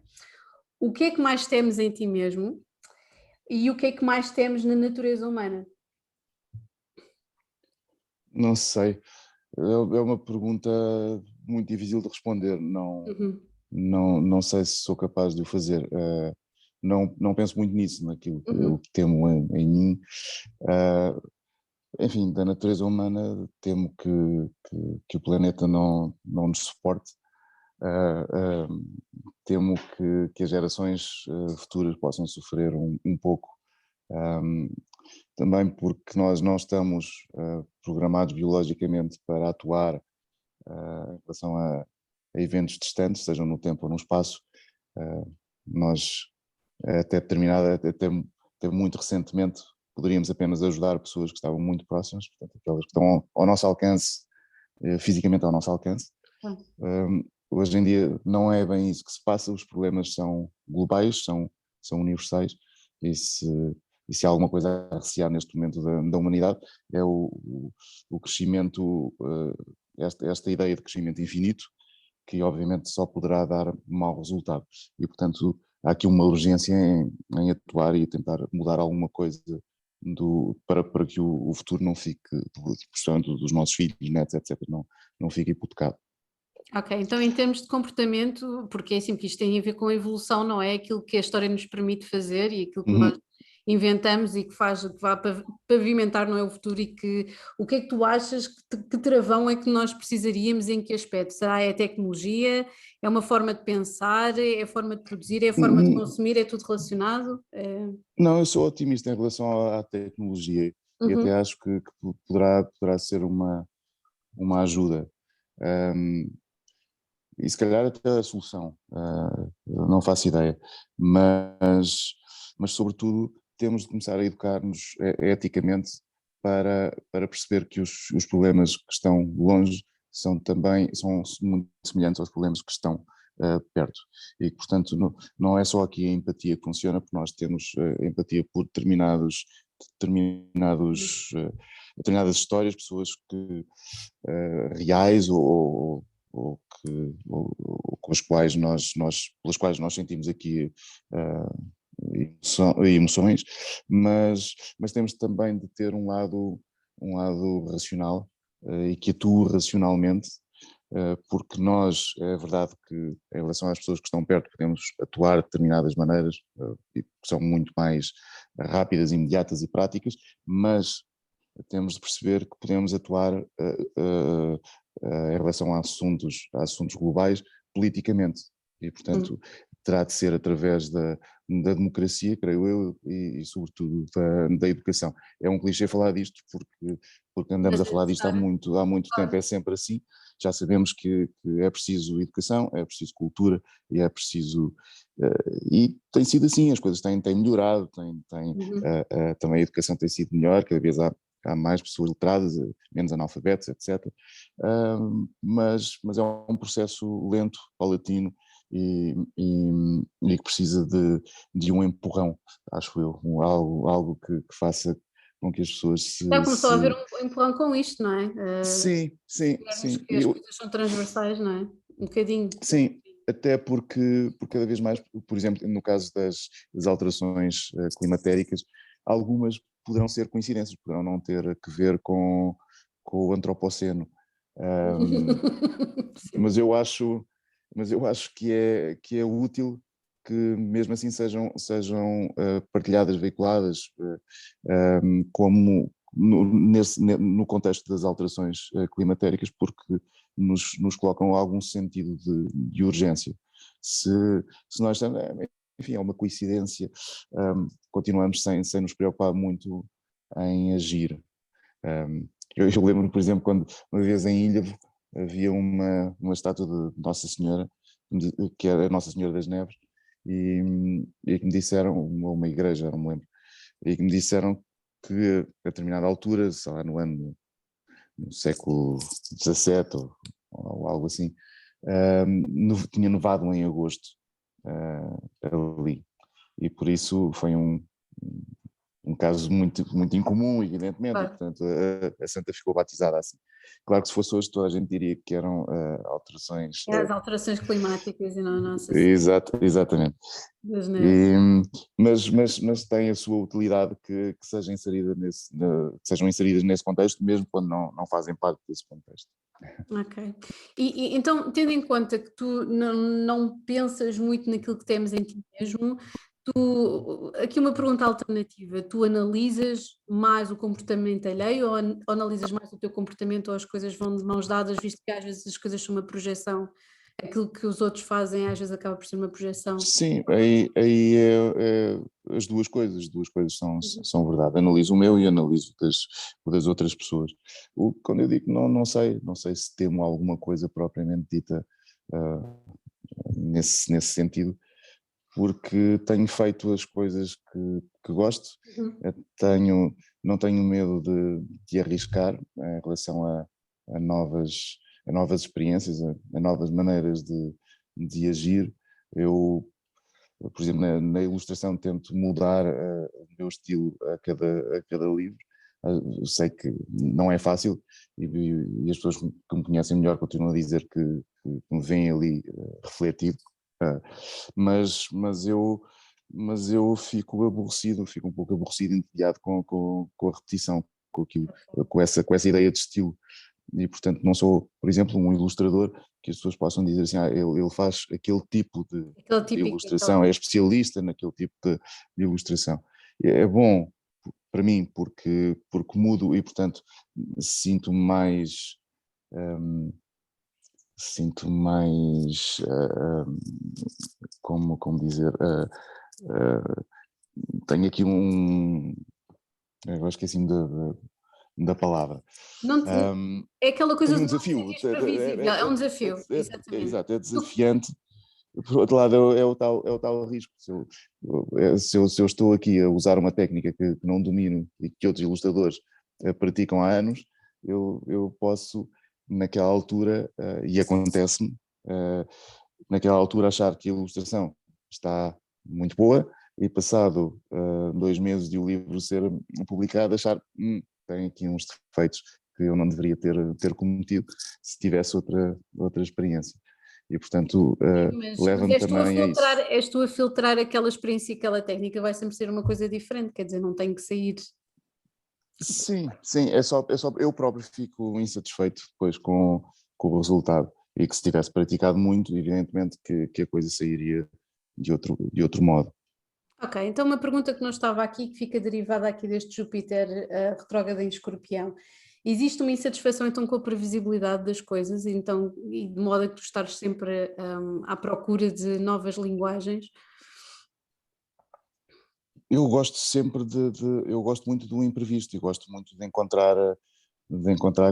o que é que mais temes em ti mesmo e o que é que mais temes na natureza humana? Não sei, é uma pergunta muito difícil de responder, Uhum. não sei se sou capaz de o fazer. Não penso muito nisso, naquilo que eu Uhum. temo em mim. Enfim, da natureza humana temo que o planeta não nos suporte. Temo que as gerações futuras possam sofrer um pouco, também porque nós não estamos programados biologicamente para atuar em relação a eventos distantes, sejam no tempo ou no espaço. Nós, até muito recentemente, poderíamos apenas ajudar pessoas que estavam muito próximas, portanto, aquelas que estão ao nosso alcance, fisicamente ao nosso alcance. Hoje em dia não é bem isso que se passa, os problemas são globais, são universais, e se há alguma coisa a recear neste momento da humanidade é o crescimento, esta ideia de crescimento infinito, que obviamente só poderá dar mau resultado. E, portanto, há aqui uma urgência em atuar e tentar mudar alguma coisa para que o futuro não fique, portanto, dos nossos filhos, netos, etc., não fique hipotecado. Ok, então em termos de comportamento, porque é assim, porque isto tem a ver com a evolução, não é? Aquilo que a história nos permite fazer e aquilo que nós Uhum. inventamos e que faz, que vá pavimentar, não é, o futuro. E o que é que tu achas, que travão é que nós precisaríamos, em que aspecto? Será a tecnologia? É uma forma de pensar? É a forma de produzir? É a forma de consumir? É tudo relacionado? Não, eu sou otimista em relação à tecnologia e até Uhum. acho que poderá ser uma ajuda. Um, e se calhar até a solução, não faço ideia, mas sobretudo temos de começar a educar-nos eticamente para perceber que os problemas que estão longe são muito semelhantes aos problemas que estão perto, e portanto não é só aqui a empatia que funciona, porque nós temos empatia por determinadas histórias, pessoas que reais ou com as quais pelas quais nós sentimos aqui emoções, mas temos também de ter um lado racional e que atua racionalmente, porque nós, é verdade que em relação às pessoas que estão perto podemos atuar de determinadas maneiras, e que são muito mais rápidas, imediatas e práticas, mas temos de perceber que podemos atuar em relação a assuntos globais politicamente, e portanto terá de ser através da democracia, creio eu, e sobretudo da educação. É um clichê falar disto porque andamos Mas a é falar disto há necessário, muito tempo, claro. é sempre assim. Já sabemos que é preciso educação, é preciso cultura e é preciso. E tem sido assim, as coisas têm melhorado, Uhum. também a educação tem sido melhor, cada vez há mais pessoas letradas, menos analfabetos, etc. Mas é um processo lento, paulatino e que precisa de um empurrão, acho eu, algo que faça com que as pessoas Já começou a haver um empurrão com isto, não é? Sim, sim, Vermos sim. que as coisas são transversais, não é? Um bocadinho. Sim, até porque cada vez mais, por exemplo, no caso das alterações climatéricas, algumas poderão ser coincidências, poderão não ter que ver com o antropoceno. Um, Sim. mas eu acho que é útil que mesmo assim sejam partilhadas, veiculadas, como no contexto das alterações climatéricas, porque nos colocam algum sentido de urgência. Se, se nós estamos, enfim, é uma coincidência, continuamos sem nos preocupar muito em agir. Eu lembro, por exemplo, quando uma vez em Ilhavo havia uma estátua de Nossa Senhora, que era Nossa Senhora das Neves, e que me disseram, uma igreja, não me lembro, e que me disseram que a determinada altura, sei lá, no século XVII ou algo assim, tinha nevado em agosto ali. E por isso foi um caso muito incomum, evidentemente, e Claro. portanto a santa ficou batizada assim. Claro que se fosse hoje toda a gente diria que eram alterações. É as alterações climáticas e não a nossa Exatamente. das neves. E, mas tem a sua utilidade que sejam inseridas nesse contexto, mesmo quando não fazem parte desse contexto. Ok. Então, tendo em conta que tu não pensas muito naquilo que temos em ti mesmo, aqui uma pergunta alternativa, tu analisas mais o comportamento alheio ou analisas mais o teu comportamento ou as coisas vão de mãos dadas, visto que às vezes as coisas são uma projeção, aquilo que os outros fazem às vezes acaba por ser uma projeção. Sim, aí as duas coisas Uhum. são verdade. Analiso o meu e analiso o das outras pessoas. Quando eu digo que não sei se temo alguma coisa propriamente dita ah, nesse sentido, porque tenho feito as coisas que gosto, Uhum. eh, tenho, não tenho medo de arriscar em relação a novas, a novas experiências, a novas maneiras de agir. Eu, por exemplo, na ilustração tento mudar o meu estilo a cada livro. Eu sei que não é fácil e as pessoas que me conhecem melhor continuam a dizer que me veem ali refletido, ah, mas eu fico aborrecido, fico um pouco aborrecido, entediado com a repetição, com essa ideia de estilo. E portanto não sou, por exemplo, um ilustrador que as pessoas possam dizer assim, ele faz aquele tipo Aquele de típico, ilustração, é especialista naquele tipo de ilustração. É bom para mim porque mudo e portanto sinto mais hum, como dizer, tenho aqui agora esqueci-me da palavra. não te- Hum, é aquela coisa Tenho um de não te desafio, sentires previsível, é um desafio, exatamente. exato, é desafiante. Por outro lado, é o tal risco. Se eu estou aqui a usar uma técnica que não domino e que outros ilustradores praticam há anos, eu posso, naquela altura, e acontece-me, eh, naquela altura achar que a ilustração está muito boa e passado 2 meses de o livro ser publicado, achar tem aqui uns defeitos que eu não deveria ter cometido se tivesse outra experiência. E, portanto, Mas leva-me também a isso. és tu a filtrar aquela experiência e aquela técnica, vai sempre ser uma coisa diferente, quer dizer, não tem que sair. Sim, sim, é só eu próprio fico insatisfeito depois com o resultado. E que se tivesse praticado muito, evidentemente que a coisa sairia de outro modo. Ok, então uma pergunta que não estava aqui, que fica derivada aqui deste Júpiter retrógrado em Escorpião. Existe uma insatisfação então com a previsibilidade das coisas, então, e de modo a que tu estares sempre à procura de novas linguagens? Eu gosto sempre eu gosto muito do imprevisto e gosto muito de encontrar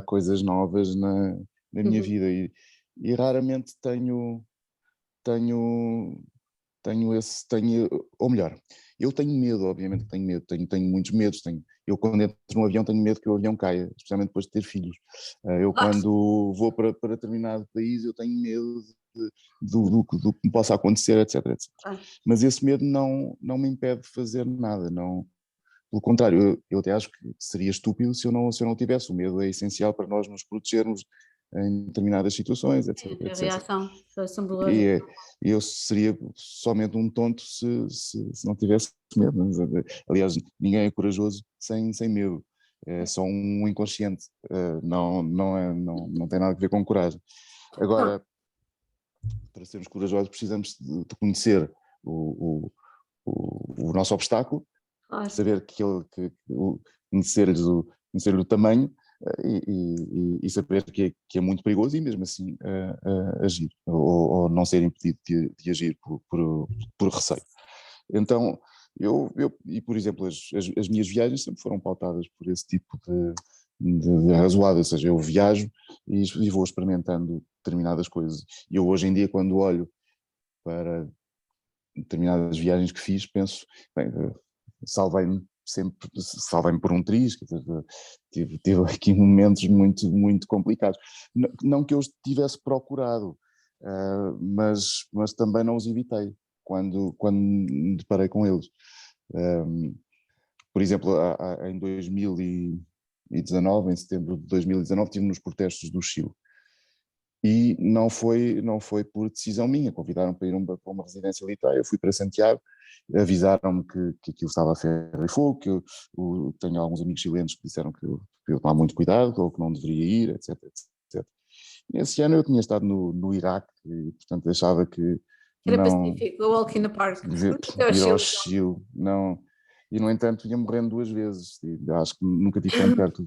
coisas novas na minha Uhum. vida e raramente tenho, tenho, ou melhor, eu tenho medo, obviamente que tenho medo, tenho muitos medos, eu quando entro num avião tenho medo que o avião caia, especialmente depois de ter filhos. Eu Claro. quando vou para determinado país eu tenho medo do que me possa acontecer, etc, etc. Claro. Mas esse medo não me impede de fazer nada, não, pelo contrário, eu até acho que seria estúpido se eu não tivesse. O medo é essencial para nós nos protegermos em determinadas situações, etc, A etc. reação, a ação E biológica. eu seria somente um tonto se não tivesse medo. Aliás, ninguém é corajoso sem medo. É só um inconsciente. Não tem nada a ver com coragem. Não, Agora, para sermos corajosos, precisamos de conhecer o, o nosso obstáculo, claro. saber conhecer-lhe o tamanho e saber que é muito perigoso e mesmo assim agir, ou não ser impedido de agir por receio. Então, e por exemplo, as minhas viagens sempre foram pautadas por esse tipo de razoável, ou seja, eu viajo e vou experimentando determinadas coisas. E eu hoje em dia, quando olho para determinadas viagens que fiz, penso, bem, salvei-me por um triz, quer dizer, tive aqui momentos muito, muito complicados. Não que eu os tivesse procurado, mas também não os evitei quando me deparei com eles. Por exemplo, em 2019, em setembro de 2019, estive nos protestos do Chile. E não foi por decisão minha, convidaram para ir para uma residência militar, eu fui para Santiago, avisaram-me que aquilo estava a ferro e fogo, que tenho alguns amigos chilenos que disseram que eu tomar muito cuidado, ou que não deveria ir, etc, etc. Nesse ano eu tinha estado no Iraque e, portanto, achava que Era não, pacífico, a walk in the park. Até ao ir ao Chile. Chile, não, e no entanto ia morrendo duas vezes, e acho que nunca estive tão perto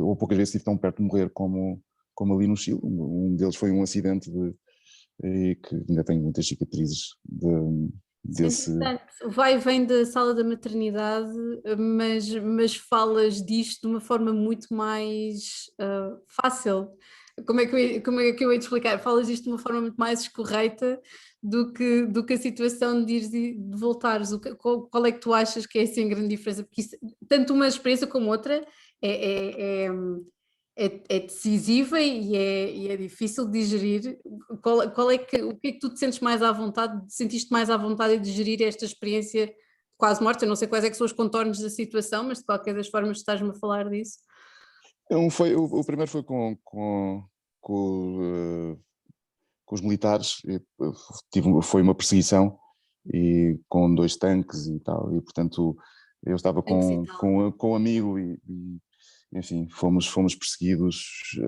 ou poucas vezes estive tão perto de morrer como ali no Chile. Deles foi um acidente e que ainda tenho muitas cicatrizes Isso é desse. interessante. Vai e vem da sala da maternidade, mas falas disto de uma forma muito mais fácil. Como é que eu ia te explicar? Falas disto de uma forma muito mais escorreita do que a situação de ires e de voltares. Qual é que tu achas que é assim a grande diferença? Porque tanto uma experiência como outra é, é, é, é decisiva e é difícil de digerir. O que é que tu te sentes mais à vontade, sentiste mais à vontade de digerir esta experiência de quase morte? Eu não sei quais é que são os contornos da situação, mas de qualquer das formas estás-me a falar disso. O primeiro foi com, com os militares, foi uma perseguição e com dois tanques e tal, e portanto eu estava Tem que ser tal. com um amigo enfim, fomos perseguidos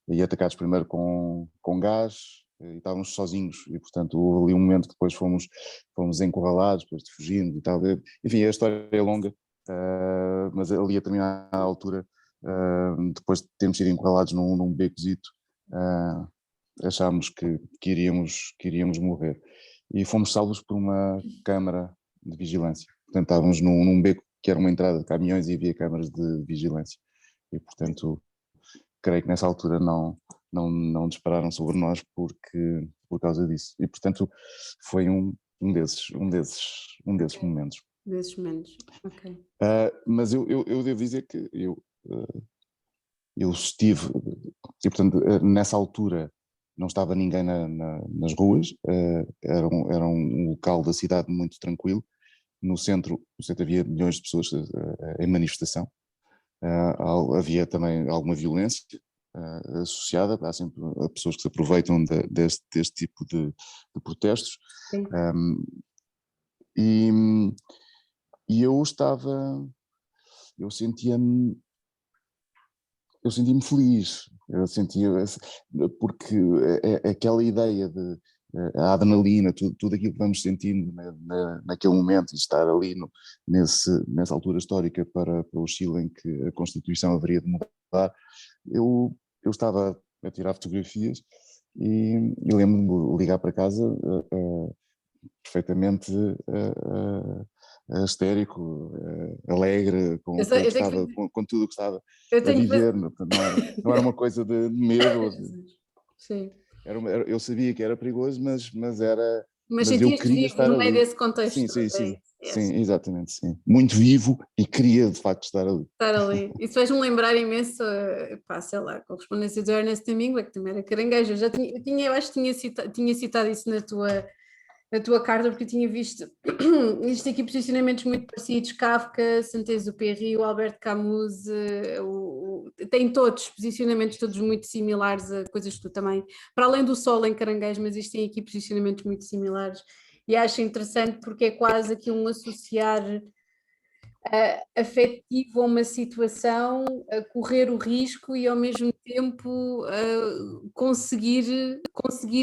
e atacados primeiro com gás e estávamos sozinhos e portanto houve ali um momento que depois fomos encurralados, depois de fugindo e tal. Enfim, a história é longa, mas ali a determinada altura, depois de termos sido encurralados num becozito, achámos que iríamos morrer e fomos salvos por uma câmara de vigilância. Portanto, estávamos num beco que era uma entrada de caminhões e havia câmaras de vigilância. E, portanto, creio que nessa altura não dispararam sobre nós por causa disso. E, portanto, foi um desses momentos. Nesses momentos. Ok. Mas eu devo dizer que eu estive, e portanto, nessa altura não estava ninguém nas ruas, era um local da cidade muito tranquilo. No centro havia milhões de pessoas em manifestação. Havia também alguma violência associada, há sempre pessoas que se aproveitam deste tipo de protestos. Sim. E, e eu sentia-me feliz, porque aquela ideia a adrenalina, tudo aquilo que vamos sentindo naquele momento, e estar ali nessa altura histórica para o Chile em que a Constituição haveria de mudar. Eu estava a tirar fotografias e lembro-me de ligar para casa perfeitamente histérico, alegre, com tudo o que estava, com tudo o que estava a viver. Não era uma coisa de medo. Sim. Eu sabia que era perigoso, mas era. Mas eu sentias-te queria vivo estar no meio ali. desse contexto. Sim, exatamente, sim. Muito vivo e queria de facto estar ali. Estar ali. Isso fez-me lembrar imenso, pá, sei lá, a correspondência do Ernest Hemingway, que também era caranguejo. Eu acho que tinha citado isso na tua carta, porque eu tinha visto, existem aqui posicionamentos muito parecidos, Kafka, Saint-Exupéry, o Albert Camus, têm todos, posicionamentos todos muito similares a coisas que tu também, para além do Sol em Caranguejo, mas existem aqui posicionamentos muito similares, e acho interessante porque é quase aqui um associar afetivo a uma situação, a correr o risco e ao mesmo tempo conseguir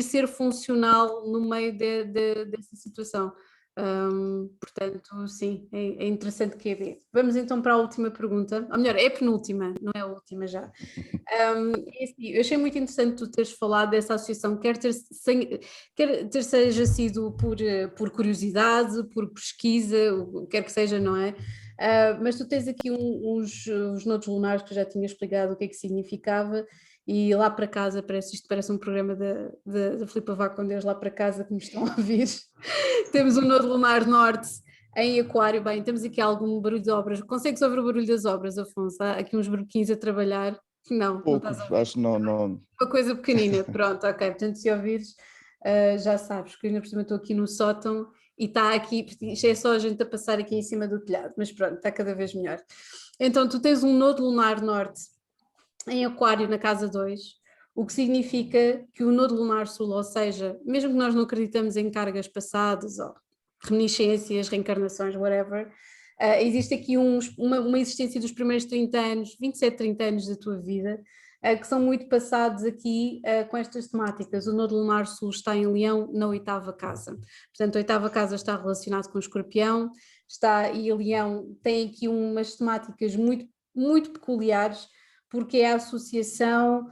ser funcional no meio dessa situação. Portanto, sim, é interessante que é ver. Vamos então para a última pergunta, ou melhor, é a penúltima, não é a última já. Eu achei muito interessante tu teres falado dessa associação, quer ter seja sido por curiosidade, por pesquisa, o que quer que seja, não é? Mas tu tens aqui os nodos lunares que eu já tinha explicado o que é que significava, e lá para casa, isto parece um programa da Filipa Vá com Deus, lá para casa que me estão a ouvir. Temos o nodo lunar norte em Aquário. Bem, temos aqui algum barulho de obras. Consegues ouvir o barulho das obras, Afonso? Há aqui uns barquinhos a trabalhar. Não estás a Poucos, ouvir. acho que não. Uma coisa pequenina, pronto, ok. Portanto, se ouvires, já sabes que eu ainda por cima estou aqui no sótão e está aqui, isto é só a gente a passar aqui em cima do telhado, mas pronto, está cada vez melhor. Então, tu tens um nodo lunar norte em Aquário na casa 2, o que significa que o nodo lunar sul, ou seja, mesmo que nós não acreditamos em cargas passadas ou reminiscências, reencarnações, whatever, existe aqui uma existência dos primeiros 30 anos, 27, 30 anos da tua vida, que são muito passados aqui com estas temáticas. O nodo lunar sul está em Leão, na oitava casa. Portanto, a oitava casa está relacionada com o Escorpião, e o Leão tem aqui umas temáticas muito, muito peculiares, porque é a associação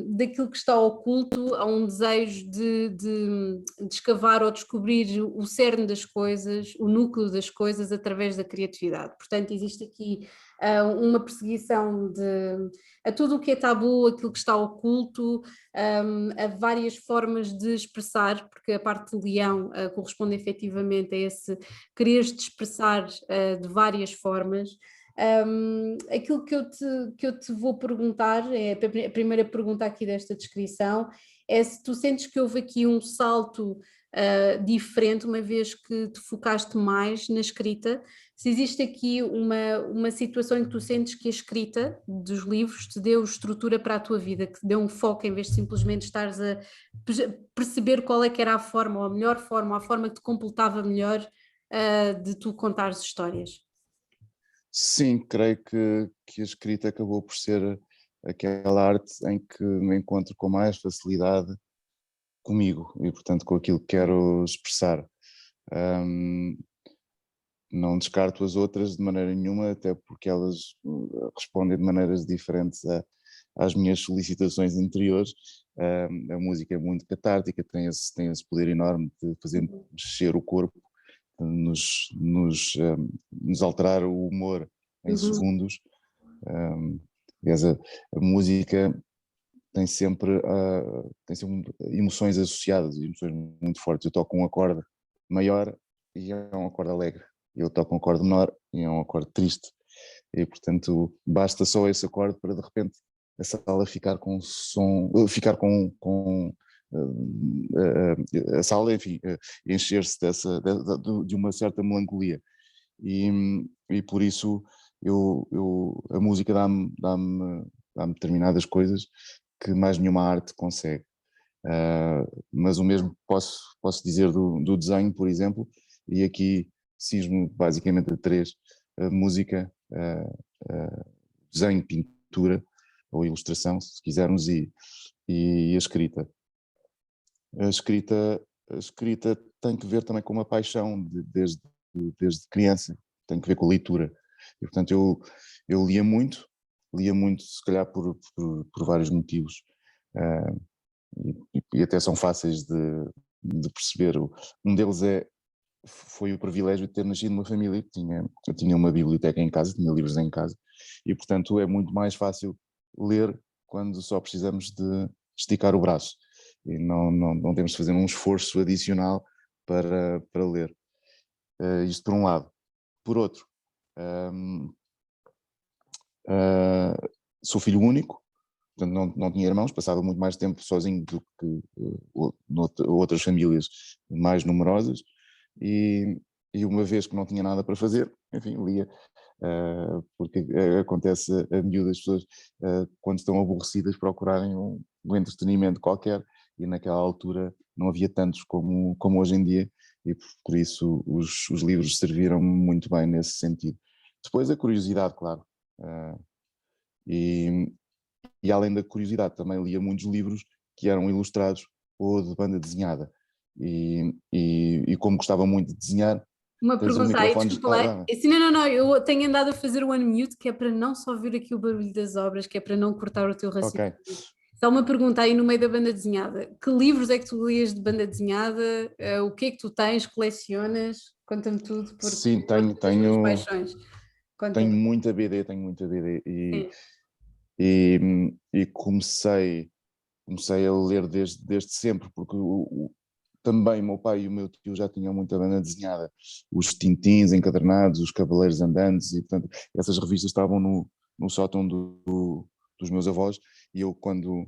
daquilo que está oculto a um desejo de escavar ou descobrir o cerne das coisas, o núcleo das coisas através da criatividade. Portanto, existe aqui uma perseguição a tudo o que é tabu, aquilo que está oculto, a várias formas de expressar, porque a parte de leão corresponde efetivamente a esse quereres-te expressar de várias formas. Aquilo que eu te vou perguntar, é a primeira pergunta aqui desta descrição, é se tu sentes que houve aqui um salto diferente, uma vez que te focaste mais na escrita, se existe aqui uma situação em que tu sentes que a escrita dos livros te deu estrutura para a tua vida, que te deu um foco em vez de simplesmente estares a perceber qual é que era a forma, ou a melhor forma, a forma que te completava melhor de tu contares histórias. Sim, creio que a escrita acabou por ser aquela arte em que me encontro com mais facilidade comigo e, portanto, com aquilo que quero expressar. Não descarto as outras de maneira nenhuma, até porque elas respondem de maneiras diferentes às minhas solicitações interiores. A música é muito catártica, tem esse poder enorme de fazer mexer o corpo, nos alterar o humor em segundos. Aliás, a música tem sempre emoções associadas, emoções muito fortes. Eu toco um acorde maior e é um acorde alegre. Eu toco um acorde menor e é um acorde triste. E, portanto, basta só esse acorde para, de repente, a sala ficar com som, ficar com a sala, enfim, encher-se de uma certa melancolia. E por isso a música dá-me determinadas coisas que mais nenhuma arte consegue. Mas o mesmo posso dizer do desenho, por exemplo, e aqui cismo basicamente de três: música, desenho, pintura ou ilustração, se quisermos, e a escrita. a escrita tem que ver também com uma paixão desde criança, tem que ver com a leitura. E, portanto, eu lia muito, se calhar por vários motivos, uh, e até são fáceis de perceber. Um deles foi o privilégio de ter nascido numa família que tinha uma biblioteca em casa, tinha livros em casa, e portanto é muito mais fácil ler quando só precisamos de esticar o braço e não temos de fazer um esforço adicional para ler. Isto por um lado. Por outro, sou filho único, portanto não tinha irmãos, passava muito mais tempo sozinho do que outras famílias mais numerosas, e uma vez que não tinha nada para fazer, enfim, lia, porque acontece a miúdas pessoas, quando estão aborrecidas, procurarem um entretenimento qualquer, e naquela altura não havia tantos como hoje em dia, e por isso os livros serviram muito bem nesse sentido. Depois a curiosidade, claro, e além da curiosidade também lia muitos livros que eram ilustrados ou de banda desenhada, e como gostava muito de desenhar, Uma tens o pergunta aí, microfone... desculpa lá. Não, eu tenho andado a fazer o unmute, que é para não só ouvir aqui o barulho das obras, que é para não cortar o teu raciocínio. Ok. Só uma pergunta aí no meio da banda desenhada. Que livros é que tu lias de banda desenhada? O que é que tu tens? Colecionas? Conta-me tudo, porque Sim, é uma das minhas paixões. tenho Conta-me. muita BD, Sim. e comecei a ler desde sempre, porque também o meu pai e o meu tio já tinham muita banda desenhada, os Tintins encadernados, os Cavaleiros Andantes, e portanto essas revistas estavam no sótão dos meus avós, e eu quando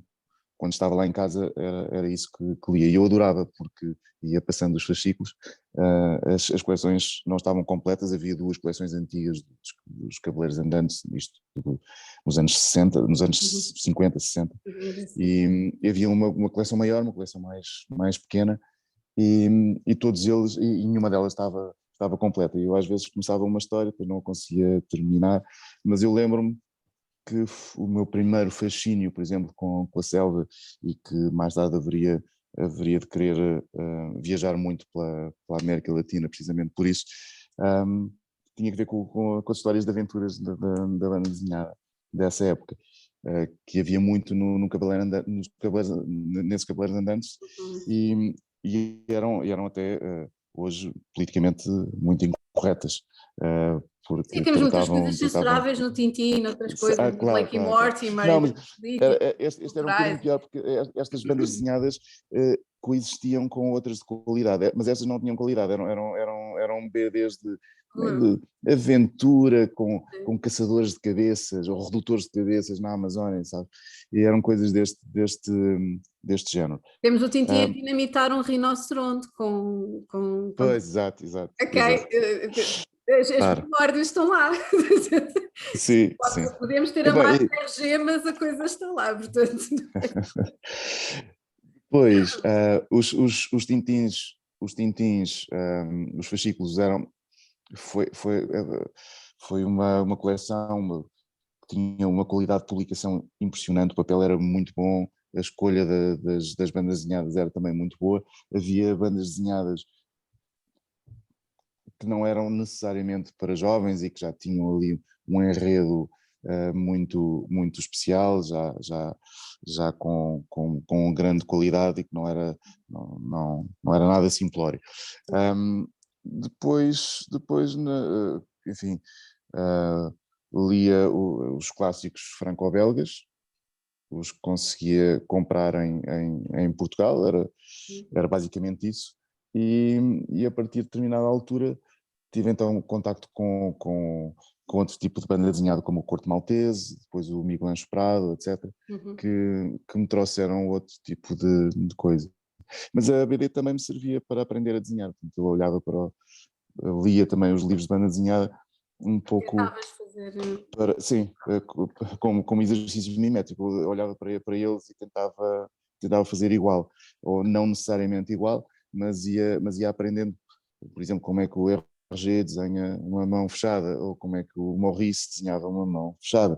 estava lá em casa era isso que lia, e eu adorava, porque ia passando os fascículos, as coleções não estavam completas, havia duas coleções antigas dos Cavaleiros Andantes, isto nos anos 60, nos anos 50, 60, e havia uma coleção maior, uma coleção mais pequena, e todos eles, e nenhuma delas estava completa, e eu às vezes começava uma história, depois não a conseguia terminar, mas eu lembro-me que o meu primeiro fascínio, por exemplo, com a selva, e que mais tarde haveria de querer viajar muito pela América Latina, precisamente por isso, tinha que ver com as histórias de aventuras da banda desenhada dessa época, que havia muito nesses Cavaleiros Andantes, e eram até hoje politicamente muito incorretas, Sim, porque temos muitas tratavam... coisas censuráveis no Tintin, noutras coisas, no Claro, Blake e claro, claro. Mortimer, Não, em mas termos políticos, este era um bocadinho culturais. pior, porque estas bandas desenhadas coexistiam com outras de qualidade, mas estas não tinham qualidade, eram BDs também de aventura, com caçadores de cabeças, ou redutores de cabeças na Amazónia, sabe? E eram coisas deste género. Temos o Tintin a dinamitar um rinoceronte com... Pois, exato. Ok, as Claro. primórdios estão lá. Sim, sim. Podemos ter a marca RG, mas a coisa está lá, portanto. Pois, os Tintins, os fascículos foi uma coleção que tinha uma qualidade de publicação impressionante, o papel era muito bom, a escolha das bandas desenhadas era também muito boa, havia bandas desenhadas que não eram necessariamente para jovens e que já tinham ali um enredo muito especial, já com grande qualidade, e que não era nada simplório. Depois enfim, lia os clássicos franco-belgas, os que conseguia comprar em Portugal, era basicamente isso, e a partir de determinada altura tive então contacto com outro tipo de banda desenhada, como o Corto Maltese, depois o Miguel Anjo Prado, etc., que me trouxeram outro tipo de coisa. Mas a BD também me servia para aprender a desenhar, portanto eu olhava lia também os livros de banda desenhada um pouco sim, como exercício mimético, eu olhava para eles e tentava fazer igual, ou não necessariamente igual, mas ia aprendendo, por exemplo, como é que o RG desenha uma mão fechada, ou como é que o Maurice desenhava uma mão fechada.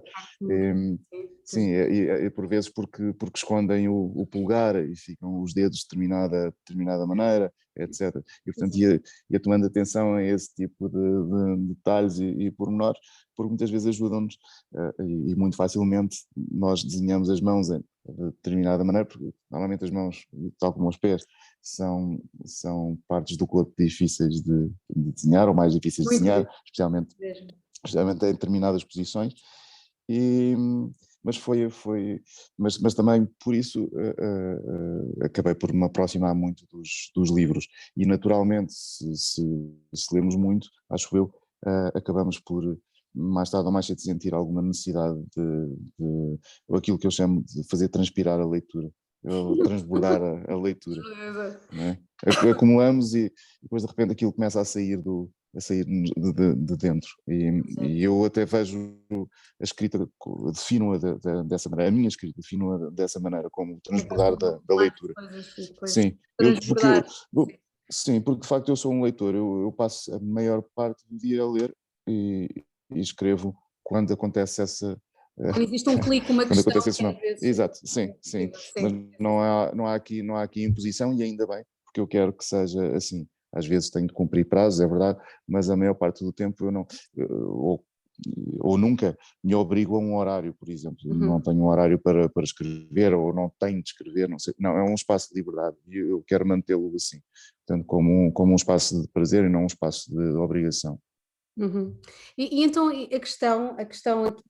Sim, e por vezes porque escondem o polegar e ficam os dedos de determinada maneira, etc. E, portanto, ia tomando atenção a esse tipo de detalhes e pormenores, porque muitas vezes ajudam-nos e muito facilmente nós desenhamos as mãos de determinada maneira, porque normalmente as mãos, tal como os pés, são partes do corpo difíceis de desenhar, ou mais difíceis de Muito desenhar, mesmo. especialmente em determinadas posições. E, mas mas também por isso acabei por me aproximar muito dos livros e naturalmente se lemos muito, acho eu, acabamos por mais tarde ou mais cedo sentir alguma necessidade ou aquilo que eu chamo de fazer transpirar a leitura, ou transbordar a leitura, não é? Acumulamos e depois de repente aquilo começa a sair de dentro e eu até vejo a escrita, defino-a dessa maneira, a minha escrita defino-a dessa maneira, como transbordar da leitura. Sim, Transbordar. sim, porque de facto eu sou um leitor, eu passo a maior parte do dia a ler e, e escrevo quando acontece Quando existe um clique, uma quando questão acontece esse que às fenómeno. vezes. Exato, sim, mas não há aqui imposição e ainda bem, porque eu quero que seja assim. Às vezes tenho de cumprir prazos, é verdade, mas a maior parte do tempo eu não, ou nunca me obrigo a um horário, por exemplo. Não tenho um horário para escrever ou não tenho de escrever, não sei. Não, é um espaço de liberdade e eu quero mantê-lo assim. Portanto, como um espaço de prazer e não um espaço de obrigação. Uhum. E então a questão aqui,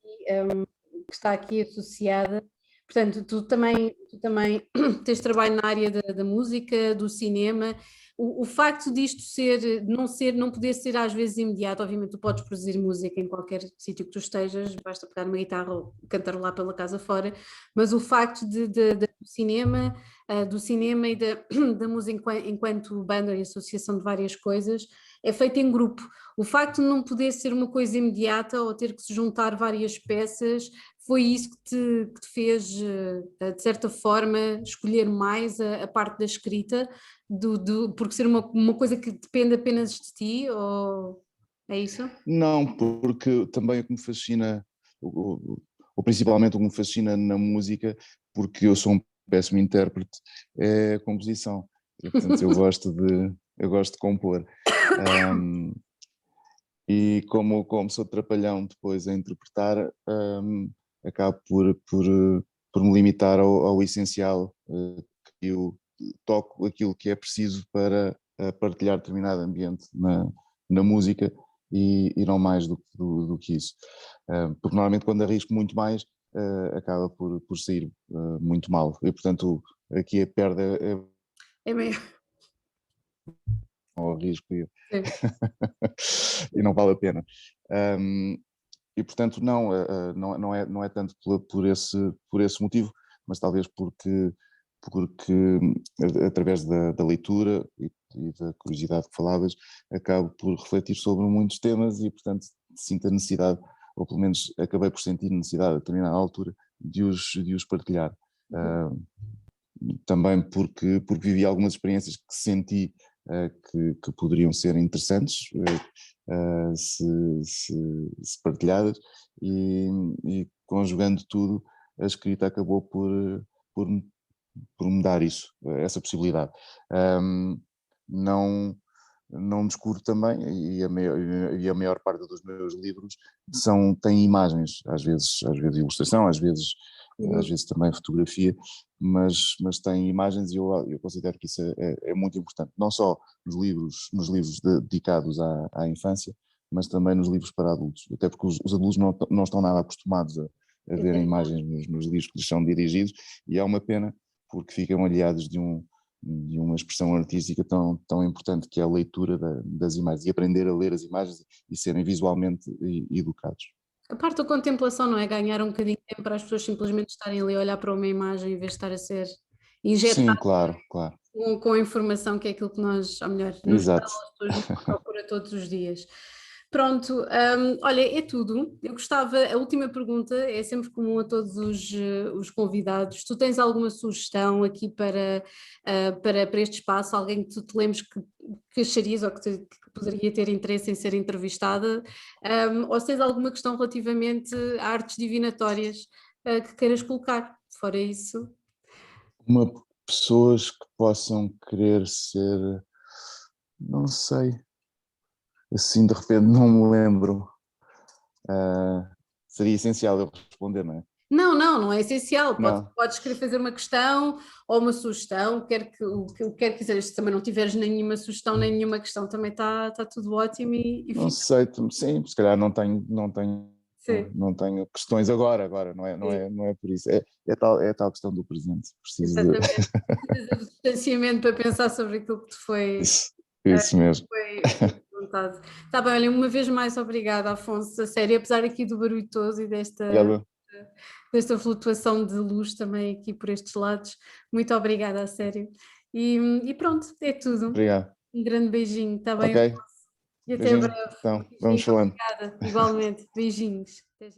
que está aqui associada, portanto, tu também tens trabalho na área da música, do cinema. O facto disto não poder ser às vezes imediato, obviamente tu podes produzir música em qualquer sítio que tu estejas, basta pegar uma guitarra ou cantar lá pela casa fora, mas o facto do cinema e da música enquanto banda e associação de várias coisas é feito em grupo. O facto de não poder ser uma coisa imediata ou ter que se juntar várias peças, foi isso que te fez, de certa forma, escolher mais a parte da escrita, porque ser uma coisa que depende apenas de ti, ou é isso? Não, porque também o que me fascina, ou principalmente o que me fascina na música, porque eu sou um péssimo intérprete, é a composição. E, portanto, eu gosto de compor. Um, e como sou trapalhão depois a interpretar, acabo por me limitar ao essencial, que eu toco aquilo que é preciso para partilhar determinado ambiente na música e não mais do que isso. Porque normalmente quando arrisco muito mais, acaba por sair muito mal. E portanto aqui a perda é É meio. ao risco Sim. e não vale a pena. Um, e portanto não é tanto por esse motivo, mas talvez porque através da leitura e da curiosidade que falavas, acabo por refletir sobre muitos temas e portanto sinto a necessidade, ou pelo menos acabei por sentir necessidade a determinada altura de os partilhar. Uh, Também porque vivi algumas experiências que senti que poderiam ser interessantes se partilhadas e conjugando tudo, a escrita acabou por, por me dar isso, essa possibilidade. Não, não descuro também, e a maior parte dos meus livros têm imagens, às vezes ilustração, às vezes também fotografia, mas têm imagens e eu considero que isso é muito importante, não só nos livros dedicados à infância, mas também nos livros para adultos, até porque os adultos não estão nada acostumados a verem imagens nos livros que lhes são dirigidos, e é uma pena porque ficam aliados de uma expressão artística tão importante que é a leitura das imagens e aprender a ler as imagens e serem visualmente educados. A parte da contemplação, não é? Ganhar um bocadinho de tempo para as pessoas simplesmente estarem ali a olhar para uma imagem em vez de estar a ser Sim, injetado claro, claro, com a informação que é aquilo que nós, ou melhor, no geral, exato. as pessoas nos procura todos os dias. Pronto, olha, é tudo. Eu gostava, a última pergunta é sempre comum a todos os convidados. Tu tens alguma sugestão aqui para este espaço? Alguém que tu te lembres que acharias ou que poderia ter interesse em ser entrevistada? Ou se tens alguma questão relativamente a artes divinatórias? que queiras colocar. Fora isso. Pessoas que possam querer ser, não sei, assim de repente não me lembro. Seria essencial eu responder, não é? Não é essencial. Não. Podes querer fazer uma questão ou uma sugestão, quer que quiseres. Se também não tiveres nenhuma sugestão, nem nenhuma questão, também está tudo ótimo e Não fica. sei, sim, se calhar Sim, não tenho questões agora, sim, não é por isso. É tal questão do presente. Preciso de. exatamente. Precisas de distanciamento para pensar sobre aquilo que te foi, Isso mesmo. foi perguntado. Está bem, olha, uma vez mais obrigada, Afonso, a sério, apesar aqui do barulho todo e Obrigado. desta flutuação de luz também aqui por estes lados. Muito obrigada, a sério. E pronto, é tudo. Obrigado. Um grande beijinho, está bem? Ok. E até Beijinho. breve. Então, vamos Beijinho, falando. obrigada. Igualmente, beijinhos.